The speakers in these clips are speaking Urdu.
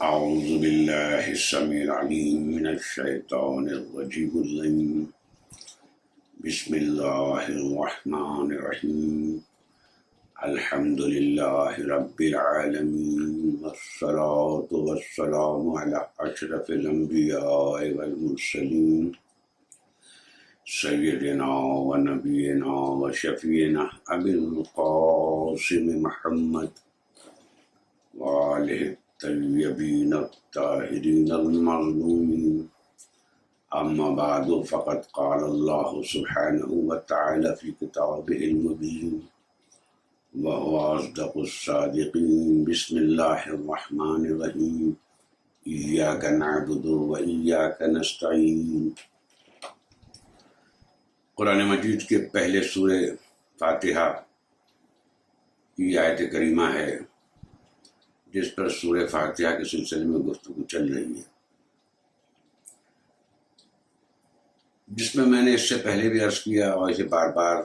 أعوذ بالله السميع العليم من الشيطان الرجيم اللعين بسم الله الرحمن الرحيم الحمد لله رب العالمين والصلاة والسلام على أشرف الأنبياء والمرسلين سيدنا ونبينا وشفينا أبي القاسم محمد وآله الطيبين الطاهرين المظلومين أما بعد فقد قال الله سبحانه وتعالى في كتابه المبين وهو أصدق الصادقين بسم الله الرحمن الرحيم إياك نعبد وإياك نستعين. قرآن مجید کے پہلے سورہ فاتحہ کی آیت کریمہ ہے جس پر سورہ فاتحہ کے سلسلے میں گفتگو چل رہی ہے، جس میں میں نے اس سے پہلے بھی عرض کیا اور اسے بار بار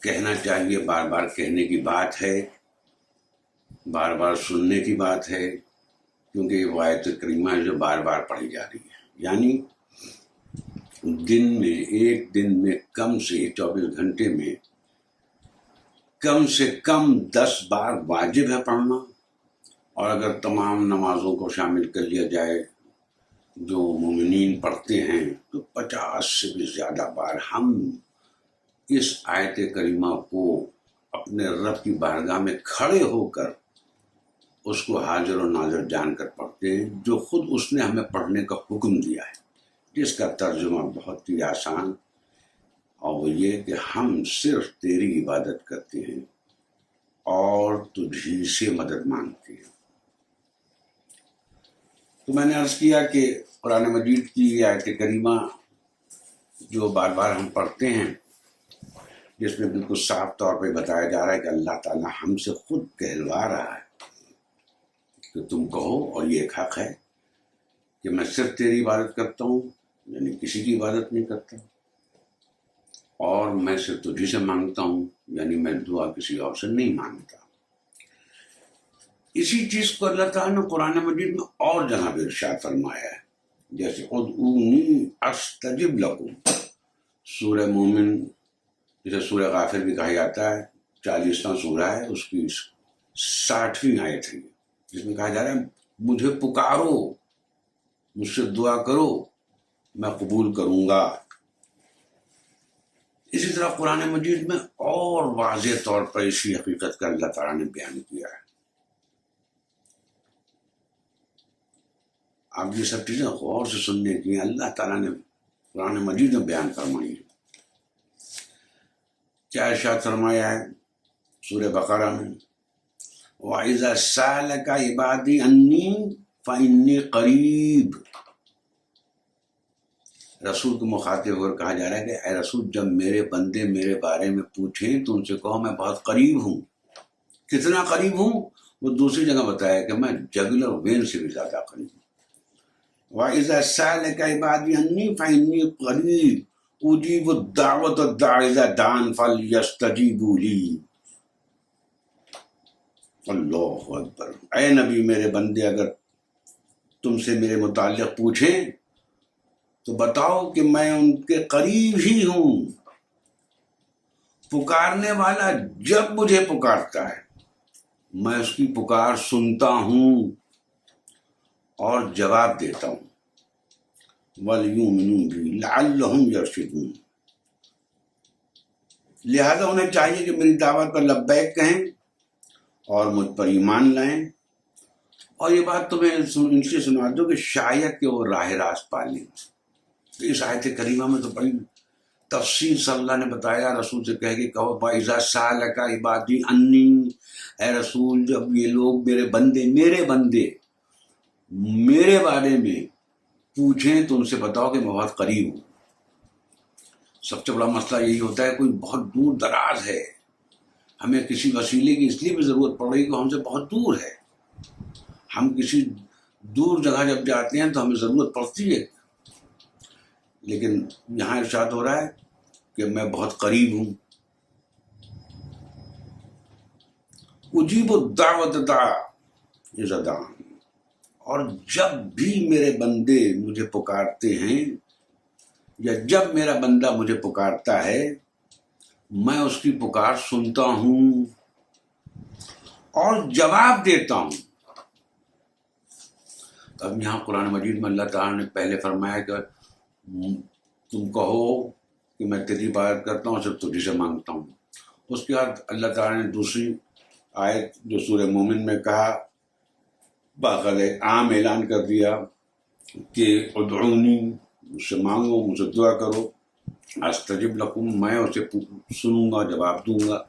کہنا چاہیے، بار بار کہنے کی بات ہے، بار بار سننے کی بات ہے، کیونکہ یہ وہ آیت کریمہ ہے جو بار بار پڑھی جا رہی ہے. یعنی دن میں، ایک دن میں کم سے 24 گھنٹے میں کم سے کم 10 بار واجب ہے پڑھنا، اور اگر تمام نمازوں کو شامل کر لیا جائے جو مومنین پڑھتے ہیں تو 50 سے بھی زیادہ بار ہم اس آیت کریمہ کو اپنے رب کی بارگاہ میں کھڑے ہو کر اس کو حاضر و ناظر جان کر پڑھتے ہیں، جو خود اس نے ہمیں پڑھنے کا حکم دیا ہے، جس کا ترجمہ بہت ہی آسان، اور وہ یہ کہ ہم صرف تیری عبادت کرتے ہیں اور تجھی سے مدد مانگتے ہیں. تو میں نے عرض کیا کہ قرآن مجید کی یہ آیت کریمہ جو بار بار ہم پڑھتے ہیں، جس میں بالکل صاف طور پہ بتایا جا رہا ہے کہ اللہ تعالیٰ ہم سے خود کہلوا رہا ہے کہ تم کہو، اور یہ ایک حق ہے کہ میں صرف تیری عبادت کرتا ہوں، یعنی کسی کی عبادت نہیں کرتا، اور میں صرف تجھی سے مانگتا ہوں، یعنی میں دعا کسی اور سے نہیں مانگتا. اسی چیز کو اللہ تعالیٰ نے قرآن مجید میں اور جگہ بھی ارشاد فرمایا ہے، جیسے ادعونی استجب لکم. سورہ مومن جسے سورہ غافر بھی کہا جاتا ہے، 40واں سورہ ہے، اس کی 60ویں آیت ہے، جس میں کہا جا رہا ہے مجھے پکارو، مجھ سے دعا کرو، میں قبول کروں گا. اسی طرح قرآن مجید میں اور واضح طور پر اسی حقیقت کا اللہ تعالیٰ نے بیان کیا ہے. آپ یہ سب چیزیں غور سے سننے کی ہیں، اللہ تعالیٰ نے قرآن مجید میں بیان فرمائی ہے. کیا ارشاد فرمایا ہے سورہ بقرہ میں، وَإِذَا سَأَلَكَ عِبَادِي عَنِّي فَإِنِّي قَرِيبٌ. رسول کو مخاطب ہو کر کہا جا رہا ہے کہ اے رسول، جب میرے بندے میرے بارے میں پوچھیں تو ان سے کہو میں بہت قریب ہوں. کتنا قریب ہوں وہ دوسری جگہ بتایا کہ میں جگل اور وین سے بھی زیادہ قریب ہوں. وَإِذَا سَأَلَكَ عِبَادِي عَنِّي فَإِنِّي قَرِيبٌ أُجِيبُ الدَّعْوَةَ الدَّاعِ إِذَا دَعَانِ فَلْيَسْتَجِیبُوا لِی. اللہ اکبر. اے نبی، میرے بندے اگر تم سے میرے متعلق پوچھیں تو بتاؤ کہ میں ان کے قریب ہی ہوں. پکارنے والا جب مجھے پکارتا ہے میں اس کی پکار سنتا ہوں اور جواب دیتا ہوں. وَلْيُؤْمِنُوا بِی لَعَلَّهُمْ يَرْشُدُونَ. لہذا انہیں چاہیے کہ میری دعوت پر لبیک کہیں اور مجھ پر ایمان لائیں. اور یہ بات تمہیں ان سے سنا دو کہ شاید کہ وہ راہ راست پا لیں. تو اس آیت کریمہ میں تو بڑی تفصیل سے اللہ نے بتایا. رسول سے کہہ کے کہو وَإِذَا سَأَلَكَ عِبَادِي عَنِّی، اے رسول جب یہ لوگ میرے بندے میرے بارے میں پوچھیں تو ان سے بتاؤ کہ میں بہت قریب ہوں. سب سے بڑا مسئلہ یہی ہوتا ہے، کوئی بہت دور دراز ہے، ہمیں کسی وسیلے کی اس لیے بھی ضرورت پڑ رہی کہ ہم سے بہت دور ہے. ہم کسی دور جگہ جب جاتے ہیں تو ہمیں ضرورت پڑتی ہے، لیکن یہاں ارشاد ہو رہا ہے کہ میں بہت قریب ہوں. اجیب الدعوت اذا دعان. اور جب بھی میرے بندے مجھے پکارتے ہیں یا جب میرا بندہ مجھے پکارتا ہے میں اس کی پکار سنتا ہوں اور جواب دیتا ہوں. اب یہاں قرآن مجید میں اللہ تعالیٰ نے پہلے فرمایا کہ تم کہو کہ میں تیری عبادت کرتا ہوں صرف تجھی سے مانگتا ہوں. اس کے بعد اللہ تعالیٰ نے دوسری آیت جو سورہ مومن میں کہا باقاعدہ عام اعلان کر دیا کہ ادعونی، مجھ سے مانگو، مجھ سے دعا کرو، استجب لکم، میں اسے سنوں گا، جواب دوں گا.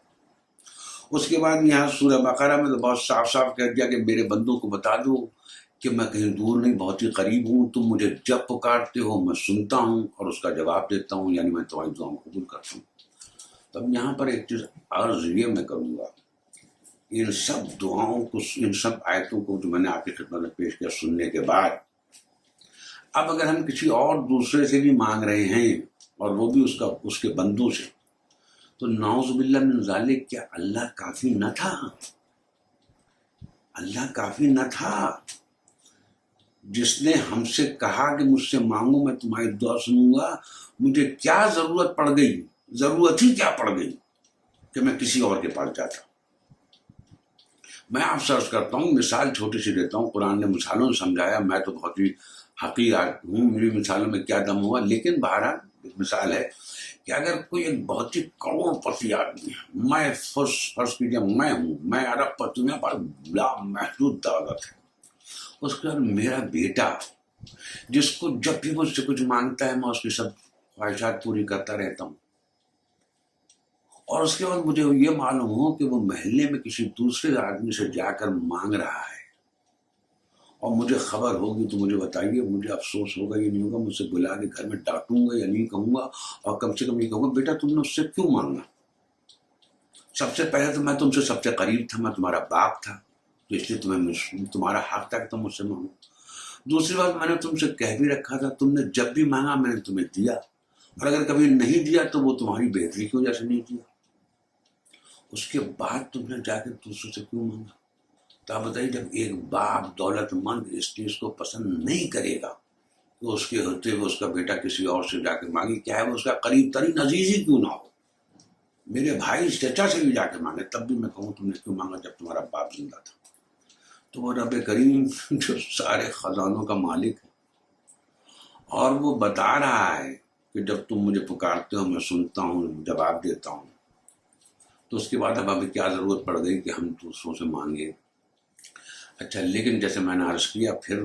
اس کے بعد یہاں سورہ بقرہ میں تو بہت صاف صاف کہہ دیا کہ میرے بندوں کو بتا دو کہ میں کہیں دور نہیں، بہت ہی قریب ہوں، تم مجھے جب پکارتے ہو میں سنتا ہوں اور اس کا جواب دیتا ہوں، یعنی میں تمہاری دعاؤں کو قبول کرتا ہوں. تب یہاں پر ایک چیز عرض یہ میں کروں گا، ان سب دعاؤں کو، ان سب آیتوں کو جو میں نے آپ کی خدمت میں پیش کیا سننے کے بعد، اب اگر ہم کسی اور دوسرے سے بھی مانگ رہے ہیں اور وہ بھی اس کے بندوں سے، تو نعوذ باللہ من ذالک، کیا اللہ کافی نہ تھا؟ اللہ کافی نہ تھا جس نے ہم سے کہا کہ مجھ سے مانگو میں تمہاری دعا سنوں گا؟ مجھے کیا ضرورت پڑ گئی، ضرورت ہی کیا پڑ گئی کہ میں کسی اور کے پاس جاتا؟ میں آپ سرچ کرتا ہوں، مثال چھوٹی سی دیتا ہوں، قرآن نے مثالوں سے سمجھایا، میں تو بہت ہی حقیر ہوں، میری مثالوں میں کیا دم ہوا، لیکن بہرحال ایک مثال ہے کہ اگر کوئی ایک بہت ہی کروڑ پتی آدمی ہے، میں فرض کیجیے میں ہوں، میں ارب پتی، میرے پاس بلا محدود دولت ہے، اس کے بعد میرا بیٹا جس کو جب بھی مجھ سے کچھ مانگتا ہے میں اس کی سب خواہشات پوری کرتا رہتا ہوں، اور اس کے بعد مجھے یہ معلوم ہو کہ وہ محلے میں کسی دوسرے آدمی سے جا کر مانگ رہا ہے اور مجھے خبر ہوگی تو مجھے بتائیے، مجھے افسوس ہوگا یا نہیں ہوگا؟ مجھ سے بلا کے گھر میں ڈانٹوں گا یا نہیں کہوں گا؟ اور کم سے کم یہ کہوں گا بیٹا تم نے اس سے کیوں مانگا؟ سب سے پہلے تو میں تم سے سب سے قریب تھا، میں تمہارا باپ تھا، تو اس لیے تمہارا حق تھا کہ تم مجھ سے مانگو. دوسری بات، میں نے تم سے کہہ بھی رکھا تھا، تم نے جب بھی مانگا میں نے تمہیں دیا، اور اگر کبھی نہیں دیا تو وہ تمہاری بہتری کی وجہ سے نہیں دیا. اس کے بعد تم نے جا کے دوسروں سے کیوں مانگا؟ تو آپ بتائیے، جب ایک باپ دولت مند اس چیز کو پسند نہیں کرے گا کہ اس کے ہوتے ہوئے اس کا بیٹا کسی اور سے جا کے مانگے، کیا ہے وہ اس کا قریب ترین عزیز ہی کیوں نہ ہو، میرے بھائی چچا سے بھی جا کے مانگے، تب بھی میں کہوں تم نے کیوں مانگا جب تمہارا باپ زندہ تھا. تو وہ رب کریم جو سارے خزانوں کا مالک ہے اور وہ بتا رہا ہے کہ جب تم مجھے پکارتے ہو میں سنتا ہوں، جواب دیتا ہوں، تو اس کے بعد اب ہمیں کیا ضرورت پڑ گئی کہ ہم دوسروں سے مانگے؟ اچھا، لیکن جیسے میں نے عرض کیا، پھر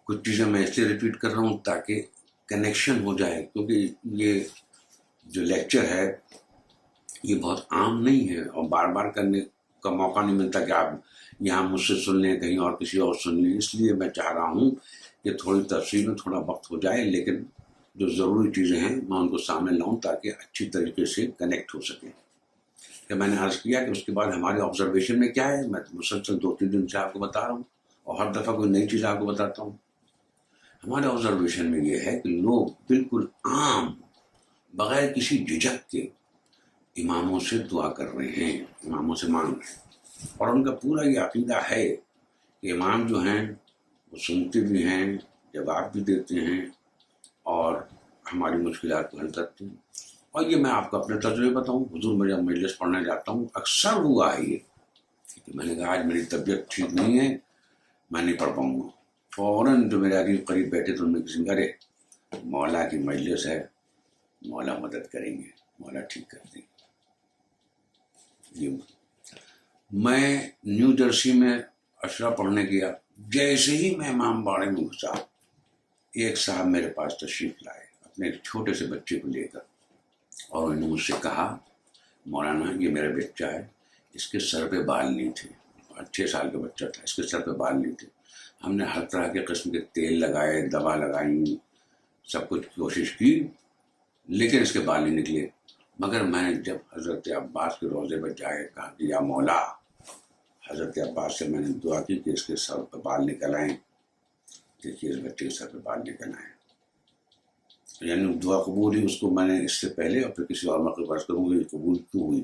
کچھ چیزیں میں اس لیے ریپیٹ کر رہا ہوں تاکہ کنیکشن ہو جائے، کیونکہ یہ جو لیکچر ہے یہ بہت عام نہیں ہے اور بار بار کرنے کا موقع نہیں ملتا کہ آپ یہاں مجھ سے سن لیں، کہیں اور کسی اور سن لیں. اس لیے میں چاہ رہا ہوں کہ تھوڑی تفصیل میں تھوڑا وقت ہو جائے، لیکن جو ضروری چیزیں ہیں میں ان کو سامنے لاؤں تاکہ اچھی طریقے سے کنیکٹ ہو سکیں. کہ میں نے عرض کیا کہ اس کے بعد ہمارے آبزرویشن میں کیا ہے، میں مسلسل 2-3 دن سے آپ کو بتا رہا ہوں اور ہر دفعہ کوئی نئی چیز آپ کو بتاتا ہوں. ہمارے آبزرویشن میں یہ ہے کہ لوگ بالکل عام بغیر کسی جھجک کے اماموں سے دعا کر رہے ہیں، اماموں سے مانگ رہے ہیں، اور ان کا پورا یہ عقیدہ ہے کہ امام جو ہیں وہ سنتے بھی ہیں، جواب بھی دیتے ہیں اور ہماری مشکلات کو حل کرتے ہیں. اور یہ میں آپ کو اپنے تجربے بتاؤں، حضور میں جب مجلس پڑھنے جاتا ہوں اکثر ہوا ہے یہ کہ میں نے کہا آج میری طبیعت ٹھیک نہیں ہے، میں نہیں پڑھ پاؤں گا، فوراً جو میرے قریب بیٹھے تو ان میں کسی کرے مولا کی مجلس ہے، مولا مدد کریں گے، مولا ٹھیک کر دیں گے. میں نیو جرسی میں عشرہ پڑھنے گیا، جیسے ہی میں امام باڑے میں گھسا ایک صاحب میرے پاس تشریف لائے اپنے ایک چھوٹے سے بچے کو لے کر، اور انہوں نے مجھ سے کہا مولانا یہ میرا بچہ ہے، اس کے سر پہ بال نہیں تھے، 6 سال کا بچہ تھا، اس کے سر پہ بال نہیں تھے، ہم نے ہر طرح کے قسم کے تیل لگائے، دوا لگائی، سب کچھ کوشش کی، لیکن اس کے بال نہیں نکلے. مگر میں نے جب حضرت عباس کے روضے پر جائے کہا کہ یا مولا، حضرت عباس سے میں نے دعا کی کہ اس کے سر پہ بال نکل آئیں، دیکھیے اس بچے کے سر پہ بال نکل آئیں. یعنی دعا قبول ہوئی. اس کو میں نے اس سے پہلے اور پھر کسی اور موقع پر کروں گی قبول کیوں ہوئی،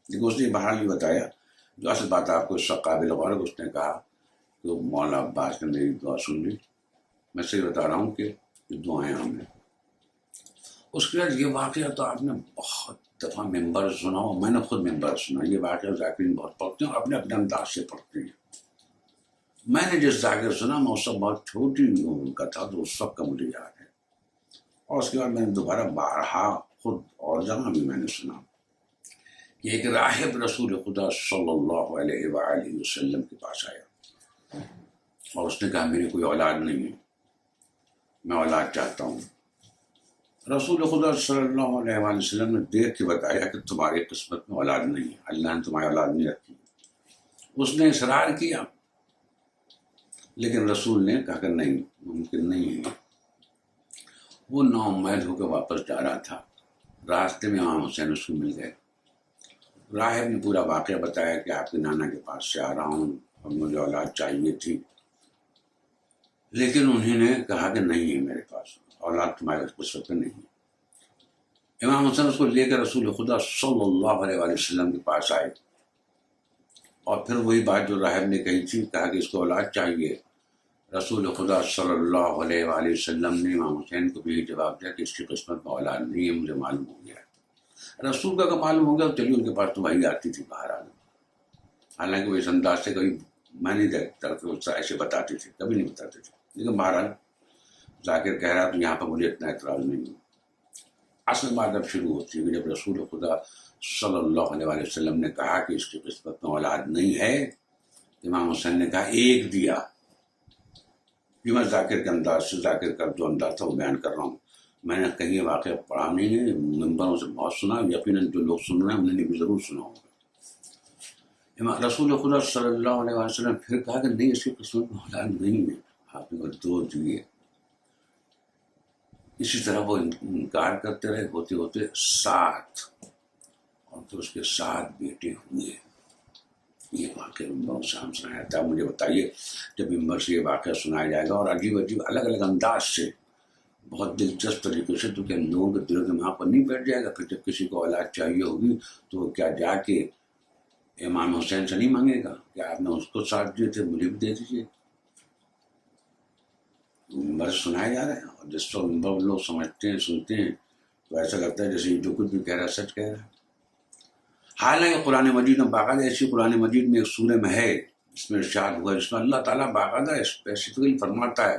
لیکن اس نے بہرحال یہ بتایا جو اصل بات آپ کو اس سے قابل غور. اس نے کہا تو مولا عباس نے میری دعا سن لی. میں صحیح بتا رہا ہوں کہ یہ دعائیں ہم نے. اس کے بعد یہ واقعہ تو آپ نے بہت دفعہ ممبر سنا ہو، میں نے خود ممبر سنا. یہ واقعہ ذاکرین بہت پڑھتے ہیں، اپنے اپنے انداز سے پڑھتے ہیں. میں نے جس ذاکر سنا میں اس وقت بہت چھوٹی عمر کا تھا، تو اس وقت کا مجھے یاد ہے. اور اس کے بعد میں نے دوبارہ بارہا خود اور جہاں بھی میں نے سنا کہ ایک راہب رسول خدا صلی اللہ علیہ وآلہ وسلم کے پاس آیا اور اس نے کہا میری کوئی اولاد نہیں ہے، میں اولاد چاہتا ہوں. رسول خدا صلی اللہ علیہ وآلہ وسلم نے دیکھ کے بتایا کہ تمہاری قسمت میں اولاد نہیں ہے، اللہ نے تمہاری اولاد نہیں رکھی. اس نے اصرار کیا لیکن رسول نے کہا کہ نہیں، ممکن نہیں ہے. وہ نا امید ہو کے واپس جا رہا تھا. راستے میں امام حسین اس کو مل گئے. راہب نے پورا واقعہ بتایا کہ آپ کے نانا کے پاس سے آ رہا ہوں اور مجھے اولاد چاہیے تھی، لیکن انہوں نے کہا کہ نہیں ہے میرے پاس اولاد، تمہارے قسمت میں نہیں ہے. امام حسین اس کو لے کر رسول خدا صلی اللہ علیہ وآلہ وسلم کے پاس آئے اور پھر وہی بات جو راہب نے کہی تھی، کہا کہ اس کو اولاد چاہیے. رسول خدا صلی اللہ علیہ وآلہ وسلم نے امام حسین کو بھی جواب دیا کہ اس کی قسمت میں اولاد نہیں ہے، مجھے معلوم ہو گیا. رسول کا معلوم ہو گیا تو چلیے ان کے پاس تو وہی آتی تھی باہر آنا. حالانکہ وہ اس انداز سے کبھی میں نہیں دیکھتا کہ وہ ایسے بتاتے تھے، کبھی نہیں بتاتے تھے، لیکن بہرحال ذاکر کہہ رہا تو یہاں پر مجھے اتنا اعتراض نہیں ہے. اصل بات اب شروع ہوتی ہے کہ جب رسول خدا صلی اللہ علیہ وآلہ وسلم نے کہا کہ اس کی قسمت میں اولاد نہیں ہے، امام حسین نے کہا ایک دیا. یہ میں ذاکر کے انداز سے، ذاکر کا جو انداز تھا وہ بیان کر رہا ہوں. میں نے کہیں یہ واقعہ پڑھا نہیں ہے، ممبروں سے بہت سنا، یقیناً جو لوگ سن رہے ہیں انہوں نے بھی ضرور سنا ہوگا. رسول خدا صلی اللہ علیہ وسلم پھر کہا کہ نہیں، اس کی قسمت میں اولاد نہیں ہے. آپ نے دو دیے. اسی طرح وہ انکار کرتے رہے، ہوتے ہوتے 7 اور پھر اس کے 7 بیٹے ہوئے. یہ واقعہ ممبر سے ہم سنایا تھا. مجھے بتائیے جب ممبر سے یہ واقعہ سنایا جائے گا اور عجیب عجیب الگ الگ انداز سے، بہت دلچسپ طریقے سے، تو کیا لوگوں کے دل کے وہاں پر نہیں بیٹھ جائے گا؟ پھر جب کسی کو اولاد چاہیے ہوگی تو وہ کیا جا کے امام حسین سے نہیں مانگے گا کہ آپ نے اس کو 7 دیے تھے، مجھے بھی دے دیجیے؟ بس سنایا جا رہا ہے اور جس کو لوگ سمجھتے ہیں، سنتے ہیں، تو ایسا لگتا ہے جیسے جو کچھ بھی کہہ رہا ہے سچ کہہ رہا ہے. حالانکہ قرآن مجید میں باقاعدہ ایسی قرآن مجید میں ایک سورہ میں ہے جس میں ارشاد ہوا، جس میں اللہ تعالیٰ باقاعدہ اسپیسیفکلی فرماتا ہے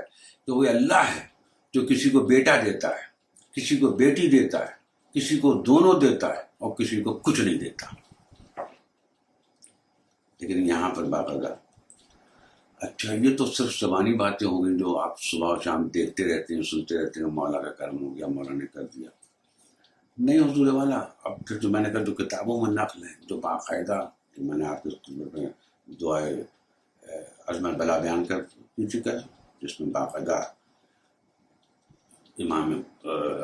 کہ وہ اللہ ہے جو کسی کو بیٹا دیتا ہے، کسی کو بیٹی دیتا ہے، کسی کو دونوں دیتا ہے اور کسی کو کچھ نہیں دیتا. لیکن یہاں پر باقاعدہ، اچھا یہ تو صرف زبانی باتیں ہو گئی جو آپ صبح و شام دیکھتے رہتے ہیں، سنتے رہتے ہیں، مولا کا کرم ہو گیا، مولا نے کر دیا. نہیں حضور والا، اب پھر جو میں نے کہا جو کتابوں میں نقل ہے، جو باقاعدہ میں نے آپ کے دعائے عظمت بلا بیان کر چکا ہے، جس میں باقاعدہ امام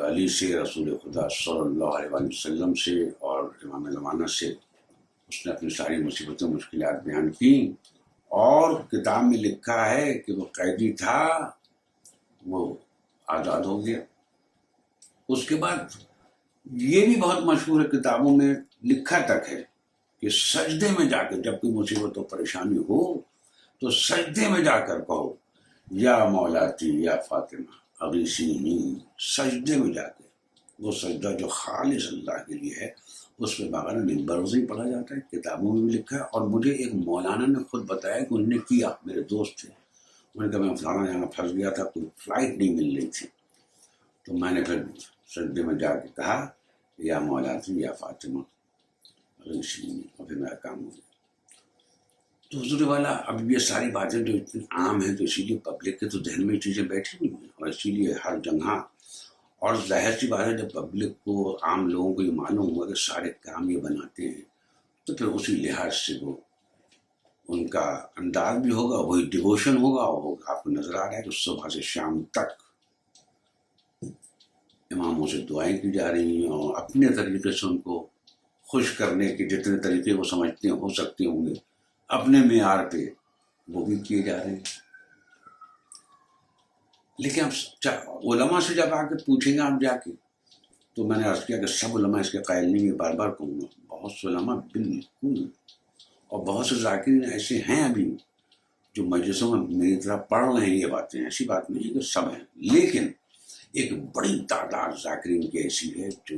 علی سے، رسول خدا صلی اللہ علیہ وآلہ وسلم سے اور امام زمانہ سے اس نے اپنی ساری مصیبتیں، مشکلات بیان کی. اور کتاب میں لکھا ہے کہ وہ قیدی تھا، وہ آزاد ہو گیا. اس کے بعد یہ بھی بہت مشہور ہے، کتابوں میں لکھا تک ہے کہ سجدے میں جا کے جب کوئی مصیبت و پریشانی ہو تو سجدے میں جا کر کہو یا مولاتی یا فاطمہ اغیثینی. سجدے میں جا کے، وہ سجدہ جو خالص اللہ کے لیے ہے، اس پہ باقاعدہ ممبروں سے ہی پڑھا جاتا ہے، کتابوں میں بھی لکھا ہے. اور مجھے ایک مولانا نے خود بتایا کہ انہوں نے کیا، میرے دوست تھے، انہوں نے کہا میں فلانا جہاں پھنس گیا تھا، کوئی فلائٹ نہیں مل رہی تھی، تو میں نے پھر سجدے میں جا کے کہا یا مولاتی یا فاطمہ اغیثینی، اور پھر میرا کام ہو گیا. تو حضور والا، اب یہ ساری باتیں جو اتنی عام ہیں تو اسی لیے پبلک کے تو ذہن میں چیزیں بیٹھی ہوئی ہیں، اور اسی لیے ہر جگہ. اور ظاہر سی بات ہے جب پبلک کو، عام لوگوں کو یہ معلوم ہوا کہ سارے کام یہ بناتے ہیں، تو پھر اسی لحاظ سے وہ ان کا انداز بھی ہوگا، وہی ڈیووشن ہوگا. اور آپ کو نظر آ رہا ہے کہ صبح سے شام تک اماموں سے دعائیں کی جا رہی ہیں، اور اپنے طریقے سے ان کو خوش کرنے کے جتنے طریقے وہ سمجھتے ہیں ہو سکتے ہوں گے، اپنے معیار پہ وہ بھی کیے جا رہے ہیں. لیکن اب علماء سے جب آ کے پوچھیں گے آپ جا کے، تو میں نے عرض کیا کہ سب علماء اس کے قائل نہیں ہے، بار بار کہوں گا، بہت سے علماء بالکل، اور بہت سے ذاکرین ایسے ہیں ابھی جو مجلسوں میں میری طرح پڑھ رہے ہیں یہ باتیں، ایسی بات نہیں کہ سب ہیں، لیکن ایک بڑی تعداد ذاکرین کی ایسی ہے جو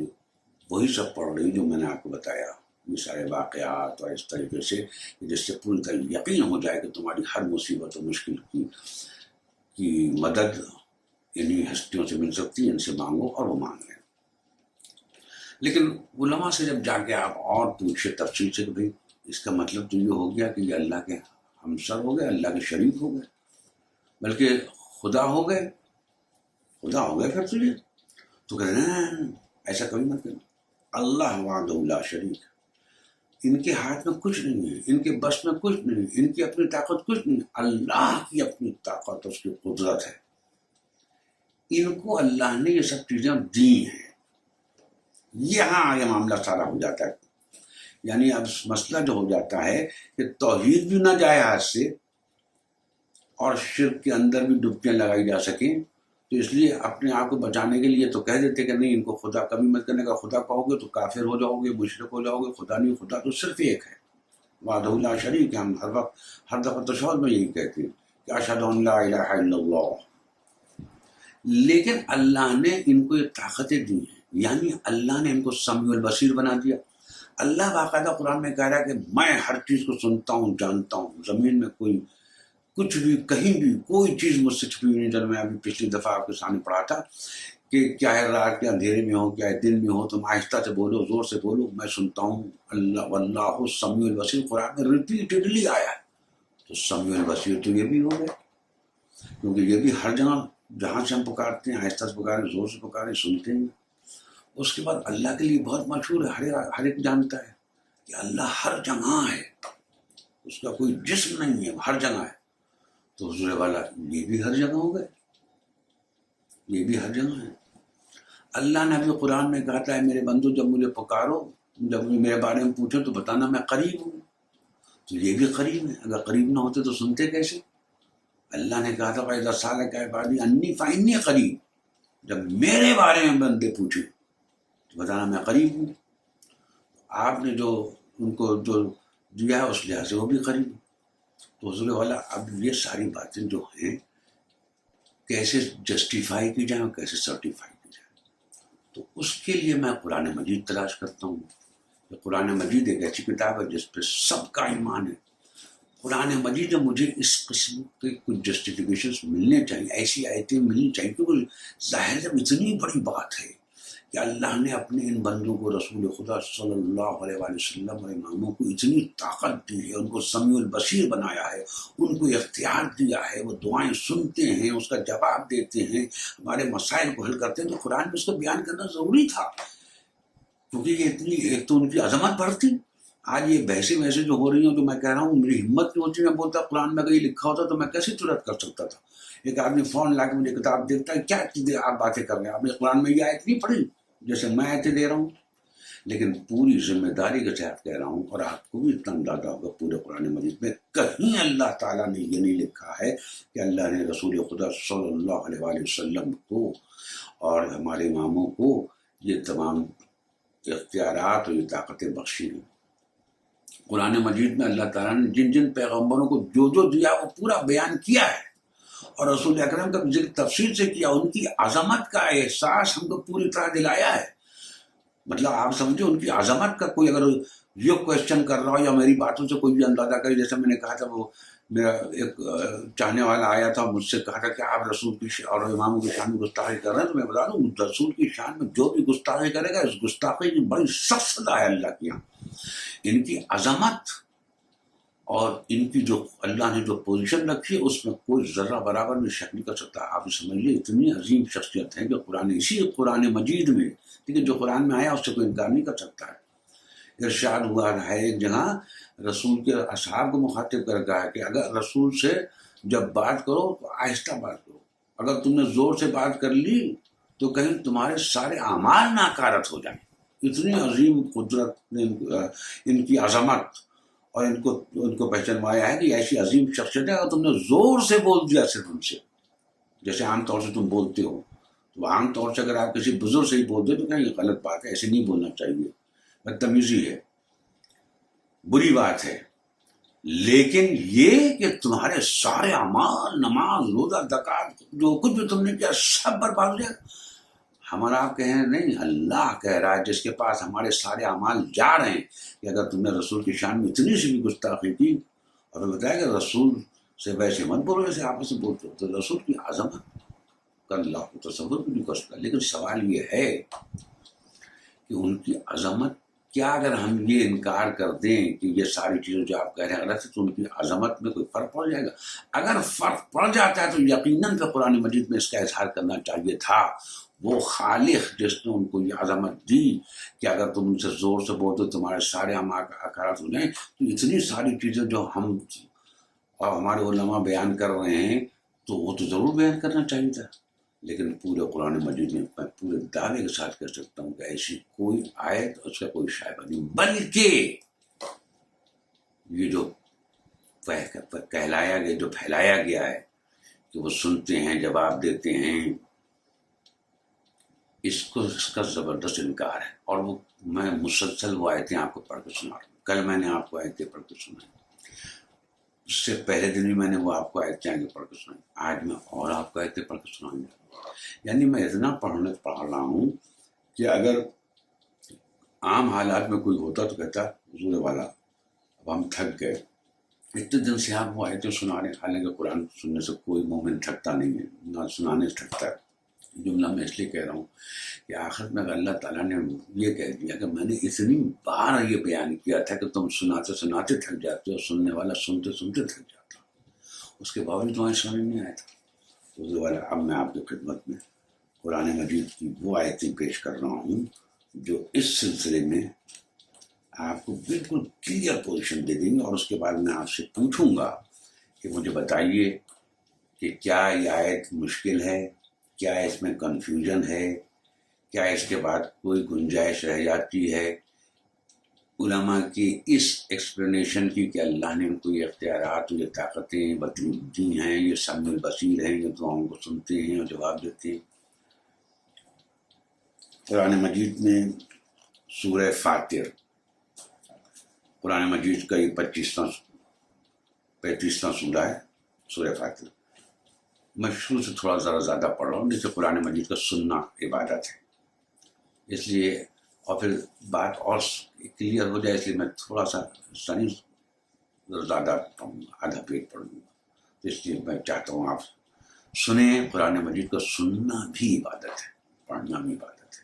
وہی سب پڑھ رہی جو میں نے آپ کو بتایا، یہ سارے واقعات اور اس طریقے سے جس سے پوری طرح یقین ہو جائے کہ تمہاری ہر مصیبت و مشکل کی مدد انہی ہستیوں سے مل سکتی ہے، ان سے مانگو اور وہ مانگ رہے ہیں۔ لیکن علماء سے جب جا کے آپ اور پوچھے تفصیل سے کہ بھئی اس کا مطلب تو یہ ہو گیا کہ یہ اللہ کے ہمسر ہو گئے، اللہ کے شریک ہو گئے، بلکہ خدا ہو گئے پھر تو یہ تو کہتے ہیں ایسا کبھی مت کرنا، اللہ وحدہ لا شریک، ان کے ہاتھ میں کچھ نہیں ہے، ان کے بس میں کچھ نہیں، ان کی اپنی طاقت کچھ نہیں، اللہ کی اپنی طاقت، اس کی قدرت ہے، ان کو اللہ نے یہ سب چیزیں دی ہیں۔ یہاں یہ معاملہ سارا ہو جاتا ہے، یعنی اب مسئلہ جو ہو جاتا ہے کہ توحید بھی نہ جائے ہاتھ سے اور شرک کے اندر بھی ڈبکیاں لگائی جا سکیں، تو اس لیے اپنے آپ کو بچانے کے لیے تو کہہ دیتے کہ نہیں ان کو خدا کبھی مت کرنے کا، خدا کہو گے تو کافر ہو جاؤ گے، مشرک ہو جاؤ گے، خدا نہیں، خدا تو صرف ایک ہے، وحدہ لا شریک ہے۔ ہم ہر دفعہ تشہد میں یہی کہتے ہیں کہ اشہد ان لا الہ الا اللہ، لیکن اللہ نے ان کو یہ طاقتیں دی ہیں، یعنی اللہ نے ان کو سمیع البصیر بنا دیا۔ اللہ باقاعدہ قرآن میں کہہ رہا ہے کہ میں ہر چیز کو سنتا ہوں، جانتا ہوں، زمین میں کوئی کچھ بھی کہیں بھی کوئی چیز مجھ سے چھپی ہوئی نہیں۔ جب میں ابھی پچھلی دفعہ آپ کے سامنے پڑھا تھا کہ کیا ہے رات کے اندھیرے میں ہو، کیا ہے دن میں ہو، تم آہستہ سے بولو، زور سے بولو، میں سنتا ہوں۔ اللہ واللہ سمیع البصیر قرآن میں ریپیٹڈلی آیا ہے، تو سمیع البصیر تو یہ بھی ہو گئے، کیونکہ یہ بھی ہر جگہ جہاں سے ہم پکارتے ہیں، آہستہ سے پکاریں، زور سے پکاریں، سنتے ہیں۔ اس کے بعد اللہ کے لیے بہت مشہور ہے، ہر ایک جانتا ہے کہ اللہ ہر جگہ ہے، اس کا کوئی جسم نہیں ہے، ہر جگہ ہے۔ تو حضور والا یہ بھی ہر جگہ ہو گئے، یہ بھی ہر جگہ ہے۔ اللہ نے ابھی قرآن میں کہا تھا میرے بندو جب مجھے پکارو، جب میرے بارے میں پوچھو تو بتانا میں قریب ہوں، تو یہ بھی قریب ہے۔ اگر قریب نہ ہوتے تو سنتے کیسے؟ اللہ نے کہا تھا فَإِذَا سَأَلَكَ عِبَادِي عَنِّي فَإِنِّي قَرِيبٌ، جب میرے بارے میں بندے پوچھے تو بتانا میں قریب ہوں۔ آپ نے جو ان کو جو دیا ہے اس لحاظ سے وہ بھی قریب ہے۔ تو حضور والا اب یہ ساری باتیں جو ہیں کیسے جسٹیفائی کی جائیں اور کیسے سرٹیفائی کی جائیں، تو اس کے لیے میں قرآن مجید تلاش کرتا ہوں۔ قرآن مجید ایک ایسی کتاب ہے جس پہ سب کا ایمان ہے۔ قرآن مجید میں مجھے اس قسم کے کچھ جسٹیفیکیشنز ملنے چاہیے، ایسی آیتیں ملنی چاہیے، کیونکہ ظاہر جب اتنی بڑی بات ہے کہ اللہ نے اپنے ان بندوں کو رسول خدا صلی اللہ علیہ وآلہ وسلم اور اماموں کو اتنی طاقت دی ہے، ان کو سمیع البصیر بنایا ہے، ان کو اختیار دیا ہے، وہ دعائیں سنتے ہیں، اس کا جواب دیتے ہیں، ہمارے مسائل کو حل کرتے ہیں، تو قرآن میں اس کو بیان کرنا ضروری تھا، کیونکہ یہ اتنی ایک تو ان کی عظمت بڑھتی۔ آج یہ بحثیں ویسے جو ہو رہی ہیں، جو میں کہہ رہا ہوں میری ہمت نہیں ہوتی، میں بولتا قرآن میں اگر یہ لکھا ہوتا تو میں کیسے جرأت کر سکتا تھا؟ ایک آدمی فون لا کے مجھے کتاب دیکھتا ہے، کیا چیزیں آپ باتیں کر رہے ہیں، آپ نے قرآن میں یہ آیت نہیں پڑھی جیسے میں آیتیں دے رہا ہوں؟ لیکن پوری ذمہ داری کے ساتھ کہہ رہا ہوں، اور آپ کو بھی اتنا اندازہ ہوگا پورے قرآن مجید میں کہیں اللہ تعالیٰ نے یہ نہیں لکھا ہے کہ اللہ نے رسول خدا صلی اللہ علیہ وآلہ وسلم کو اور ہمارے اماموں کو یہ تمام اختیارات اور یہ طاقتیں بخشی ہیں۔ قرآن مجید میں اللہ تعالیٰ نے جن جن پیغمبروں کو جو جو دیا وہ پورا بیان کیا ہے، اور رسول اکرم کا ذکر تفصیل سے کیا، ان کی عظمت کا احساس ہم کو پوری طرح دلایا ہے۔ مطلب آپ سمجھو ان کی عظمت کا کوئی اگر یہ کوشچن کر رہا ہو یا میری باتوں سے کوئی بھی اندازہ کرے، جیسے میں نے کہا تھا وہ میرا ایک چاہنے والا آیا تھا، مجھ سے کہا تھا کہ آپ رسول کی اور اماموں کی شان میں گستاخی کر رہے ہیں، تو میں بتا دوں رسول کی شان میں جو بھی گستاخی کرے گا اس گستاخی کی بڑی سخت سزا ہے اللہ کی یہاں۔ ان کی عظمت اور ان کی جو اللہ نے جو پوزیشن رکھی ہے اس میں کوئی ذرہ برابر بھی شک نہیں کر سکتا۔ آپ سمجھیے اتنی عظیم شخصیت ہے کہ اسی قرآن مجید میں، لیکن جو قرآن میں آیا اس سے کوئی انکار نہیں کر سکتا ہے۔ ارشاد ہوا ہے ایک جگہ رسول کے اصحاب کو مخاطب کر کہا ہے کہ اگر رسول سے جب بات کرو تو آہستہ بات کرو، اگر تم نے زور سے بات کر لی تو کہیں تمہارے سارے اعمال ناکارت ہو جائیں۔ اتنی عظیم قدرت نے ان کی عظمت اور ان کو پہچانوایا ہے کہ ایسی عظیم شخصیت ہے، اگر تم نے زور سے بول دیا صرف ان سے، جیسے عام طور سے تم بولتے ہو، تو عام طور سے اگر آپ کسی بزرگ سے ہی بول دیں تو کہیں یہ غلط بات ہے، ایسے نہیں بولنا چاہیے، بدتمیزی ہے، بری بات ہے۔ لیکن یہ کہ تمہارے سارے اعمال، نماز، روزہ، زکات، جو کچھ بھی تم نے کیا سب برباد ہو جائے گا۔ ہمارا آپ کہیں نہیں، اللہ کہہ رہا ہے جس کے پاس ہمارے سارے اعمال جا رہے ہیں کہ اگر تم نے رسول کی شان میں اتنی سی بھی گستاخی کی، اور بتایا کہ رسول سے ویسے مت بولو جیسے آپ سے بولتے ہو، تو رسول کی عظمت کا اللہ کو تصور بھی نہیں کر سکتا۔ لیکن سوال یہ ہے کہ ان کی عظمت کیا اگر ہم یہ انکار کر دیں کہ یہ ساری چیزیں جو آپ کہہ رہے ہیں غلط ہے، تو ان کی عظمت میں کوئی فرق پڑ جائے گا؟ اگر فرق پڑ جاتا ہے تو یقیناً کہ قرآن مجید میں اس کا اظہار کرنا چاہیے تھا۔ وہ خالق جس نے ان کو یہ عظمت دی کہ اگر تم ان سے زور سے بولتے تمہارے سارے اکارات ہو جائیں، تو اتنی ساری چیزیں جو ہم اور ہمارے علماء بیان کر رہے ہیں تو وہ تو ضرور بیان کرنا چاہیے تھا۔ لیکن پورے قرآن مجید میں میں پورے دعوے کے ساتھ کہہ سکتا ہوں کہ ایسی کوئی آیت، اس کا کوئی شائبہ نہیں، بلکہ یہ جو کہلایا گیا، جو پھیلایا گیا ہے کہ وہ سنتے ہیں، جواب دیتے ہیں، اس کا زبردست انکار ہے۔ اور وہ میں مسلسل وہ آیتیں آپ کو پڑھ کے سنا رہا ہوں۔ کل میں نے آپ کو آیتیں پڑھ کے سنائی، اس سے پہلے دن بھی میں نے وہ آپ کو آیتیں آگے پڑھ کے سنائی، آج میں اور آپ کو آیتیں پڑھ کے سناؤں گا۔ یعنی میں اتنا پڑھ رہا ہوں کہ اگر عام حالات میں کوئی ہوتا تو کہتا حضور والا اب ہم تھک گئے، اتنے دن سے آپ وہ آیتیں سنا رہے ہیں، حالانکہ قرآن سننے سے کوئی مومن تھکتا نہیں ہے، نہ سنانے سے تھکتا ہے۔ جملہ میں اس لیے کہہ رہا ہوں کہ آخر میں اگر اللہ تعالیٰ نے یہ کہہ دیا کہ میں نے اتنی بار یہ بیان کیا تھا کہ تم سناتے سناتے تھک جاتے ہو، سننے والا سنتے سنتے تھک جاتا، اس کے باوجود تمہیں سمجھ نہیں آیا تھا حضور والا۔ اب میں آپ کی خدمت میں قرآن مجید کی وہ آیتیں پیش کر رہا ہوں جو اس سلسلے میں آپ کو بالکل کلیئر پوزیشن دے دیں گے، اور اس کے بعد میں آپ سے پوچھوں گا کہ مجھے بتائیے کہ کیا یہ آیت مشکل ہے، کیا اس میں کنفیوژن ہے، کیا اس کے بعد کوئی گنجائش رہ جاتی ہے علماء کی اس ایکسپلینیشن کی کہ اللہ نے ان کو یہ اختیارات، یہ طاقتیں دی ہیں، یہ سمیع البصیر ہیں، یہ دعاؤں کو سنتے ہیں اور جواب دیتے ہیں۔ قرآن مجید میں سورہ فاطر، قرآن مجید کا یہ 35واں سورہ ہے، سورہ فاطر۔ میں شروع سے تھوڑا ذرا زیادہ پڑھ رہا ہوں، جیسے قرآن مجید کا سننا عبادت ہے، اس لیے اور پھر بات اور کلیئر ہو جائے، اس لیے میں تھوڑا سا زیادہ پڑھوں گا، آدھا پیج پڑھوں گا۔ تو اس لیے میں چاہتا ہوں آپ سنیں، قرآن مجید کا سننا بھی عبادت ہے، پڑھنا بھی عبادت ہے۔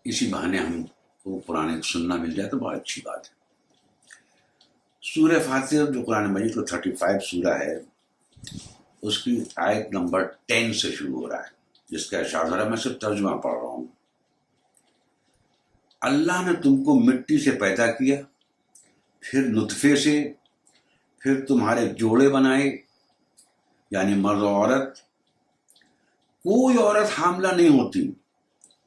اسی بہانے ہم کو قرآن سننا مل جائے تو بہت اچھی بات ہے۔ سورہ فاطر جو قرآن مجید کا 35 سورہ ہے، اس کی آیت نمبر 10 سے شروع ہو رہا ہے، جس کا اشارہ میں صرف ترجمہ پڑھ رہا ہوں۔ اللہ نے تم کو مٹی سے پیدا کیا، پھر نطفے سے، پھر تمہارے جوڑے بنائے، یعنی مرد و عورت۔ کوئی عورت حاملہ نہیں ہوتی